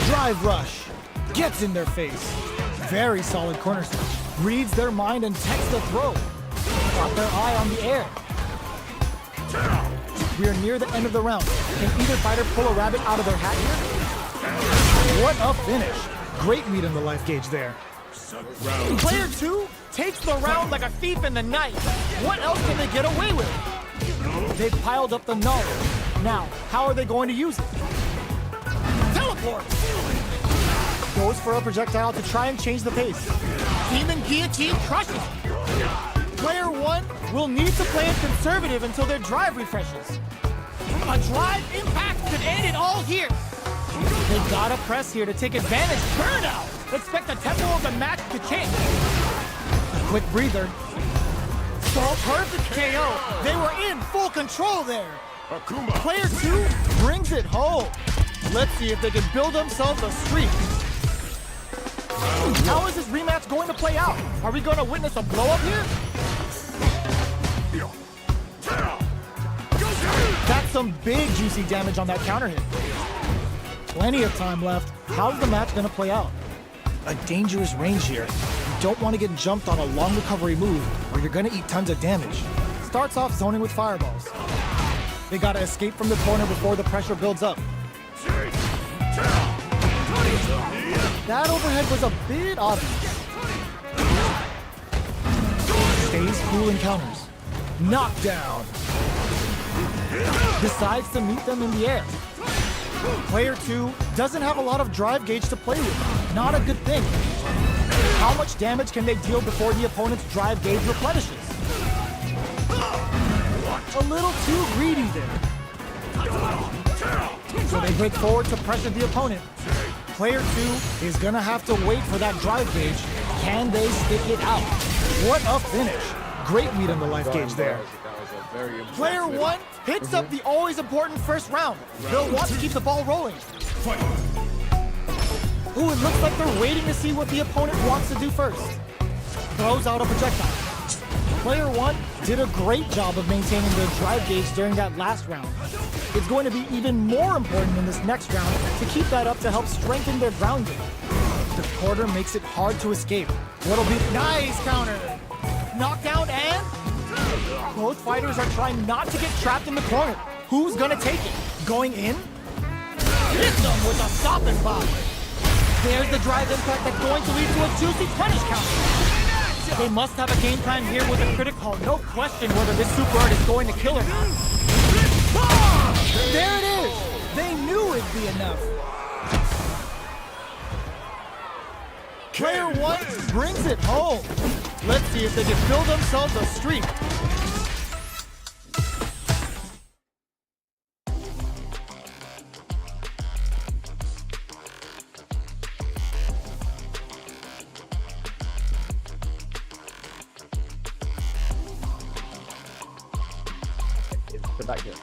Drive rush. Gets in their face. Very solid corner switch. Reads their mind and techs the throw. Got their eye on the air. We are near the end of the round. Can either fighter pull a rabbit out of their hat here? What a finish. Great meat in the life gauge there. Player two takes the round like a thief in the night. What else can they get away with? They've piled up the knowledge. Now, how are they going to use it? Teleport! Goes for a projectile to try and change the pace. Demon Guillotine crushes. Player 1 will need to play it conservative until their drive refreshes. A drive impact could end it all here. They gotta press here to take advantage. Burnout! Expect the tempo of the match to change. A quick breather. So perfect KO. They were in full control there. Player 2 brings it home. Let's see if they can build themselves a streak. How is this rematch going to play out? Are we going to witness a blow up here? That's some big juicy damage on that counter hit. Plenty of time left. How's the match going to play out? A dangerous range here. You don't want to get jumped on a long recovery move or you're going to eat tons of damage. Starts off zoning with fireballs. They got to escape from the corner before the pressure builds up. That overhead was a bit obvious. Stays cool in counters. Knockdown. Decides to meet them in the air. Player 2 doesn't have a lot of drive gauge to play with. Not a good thing. How much damage can they deal before the opponent's drive gauge replenishes? A little too greedy there. So they break forward to pressure the opponent. Player 2 is gonna have to wait for that drive gauge. Can they stick it out? What a finish. Great read on the life gauge there. Player 1 hits up the always important first round. They'll want to keep the ball rolling. Ooh, it looks like they're waiting to see what the opponent wants to do first. Throws out a projectile. Player 1 did a great job of maintaining their drive gauge during that last round. It's going to be even more important in this next round to keep that up to help strengthen their ground game. The quarter makes it hard to escape. What'll be nice counter. Knockdown and both fighters are trying not to get trapped in the corner. Who's gonna take it? Going in? Hit them with a stopping bomb. There's the drive impact that's going to lead to a juicy punish counter. They must have a game plan here with a critic call. No question whether this super art is going to kill or not. There it is! They knew it'd be enough. Player 1 brings it home. Let's see if they can build themselves a streak. Put back here.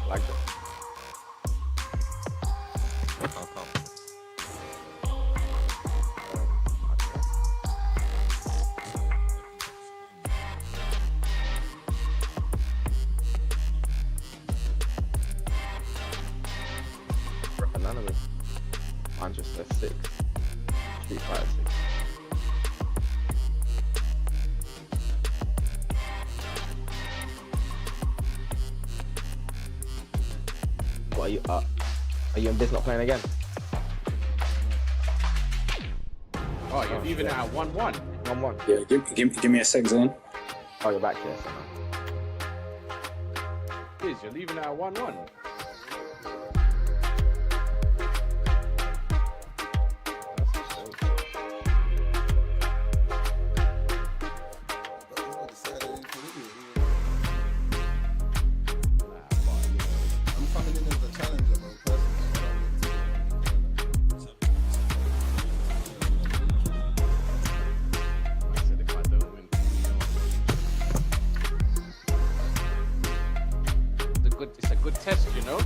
Like that. None of this. I'm just a 6. Street Fighter 6. What are you and Biz not playing again? Oh, you're leaving it at 1-1. 1-1. Yeah, give me a sec, Zone. Oh, you're back here. Biz, you're leaving it at 1-1. I'm coming in as the challenger, man. I said if I don't win, it's a good test, you know.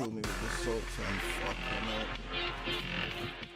kill me with the salt, so I'm fucking up.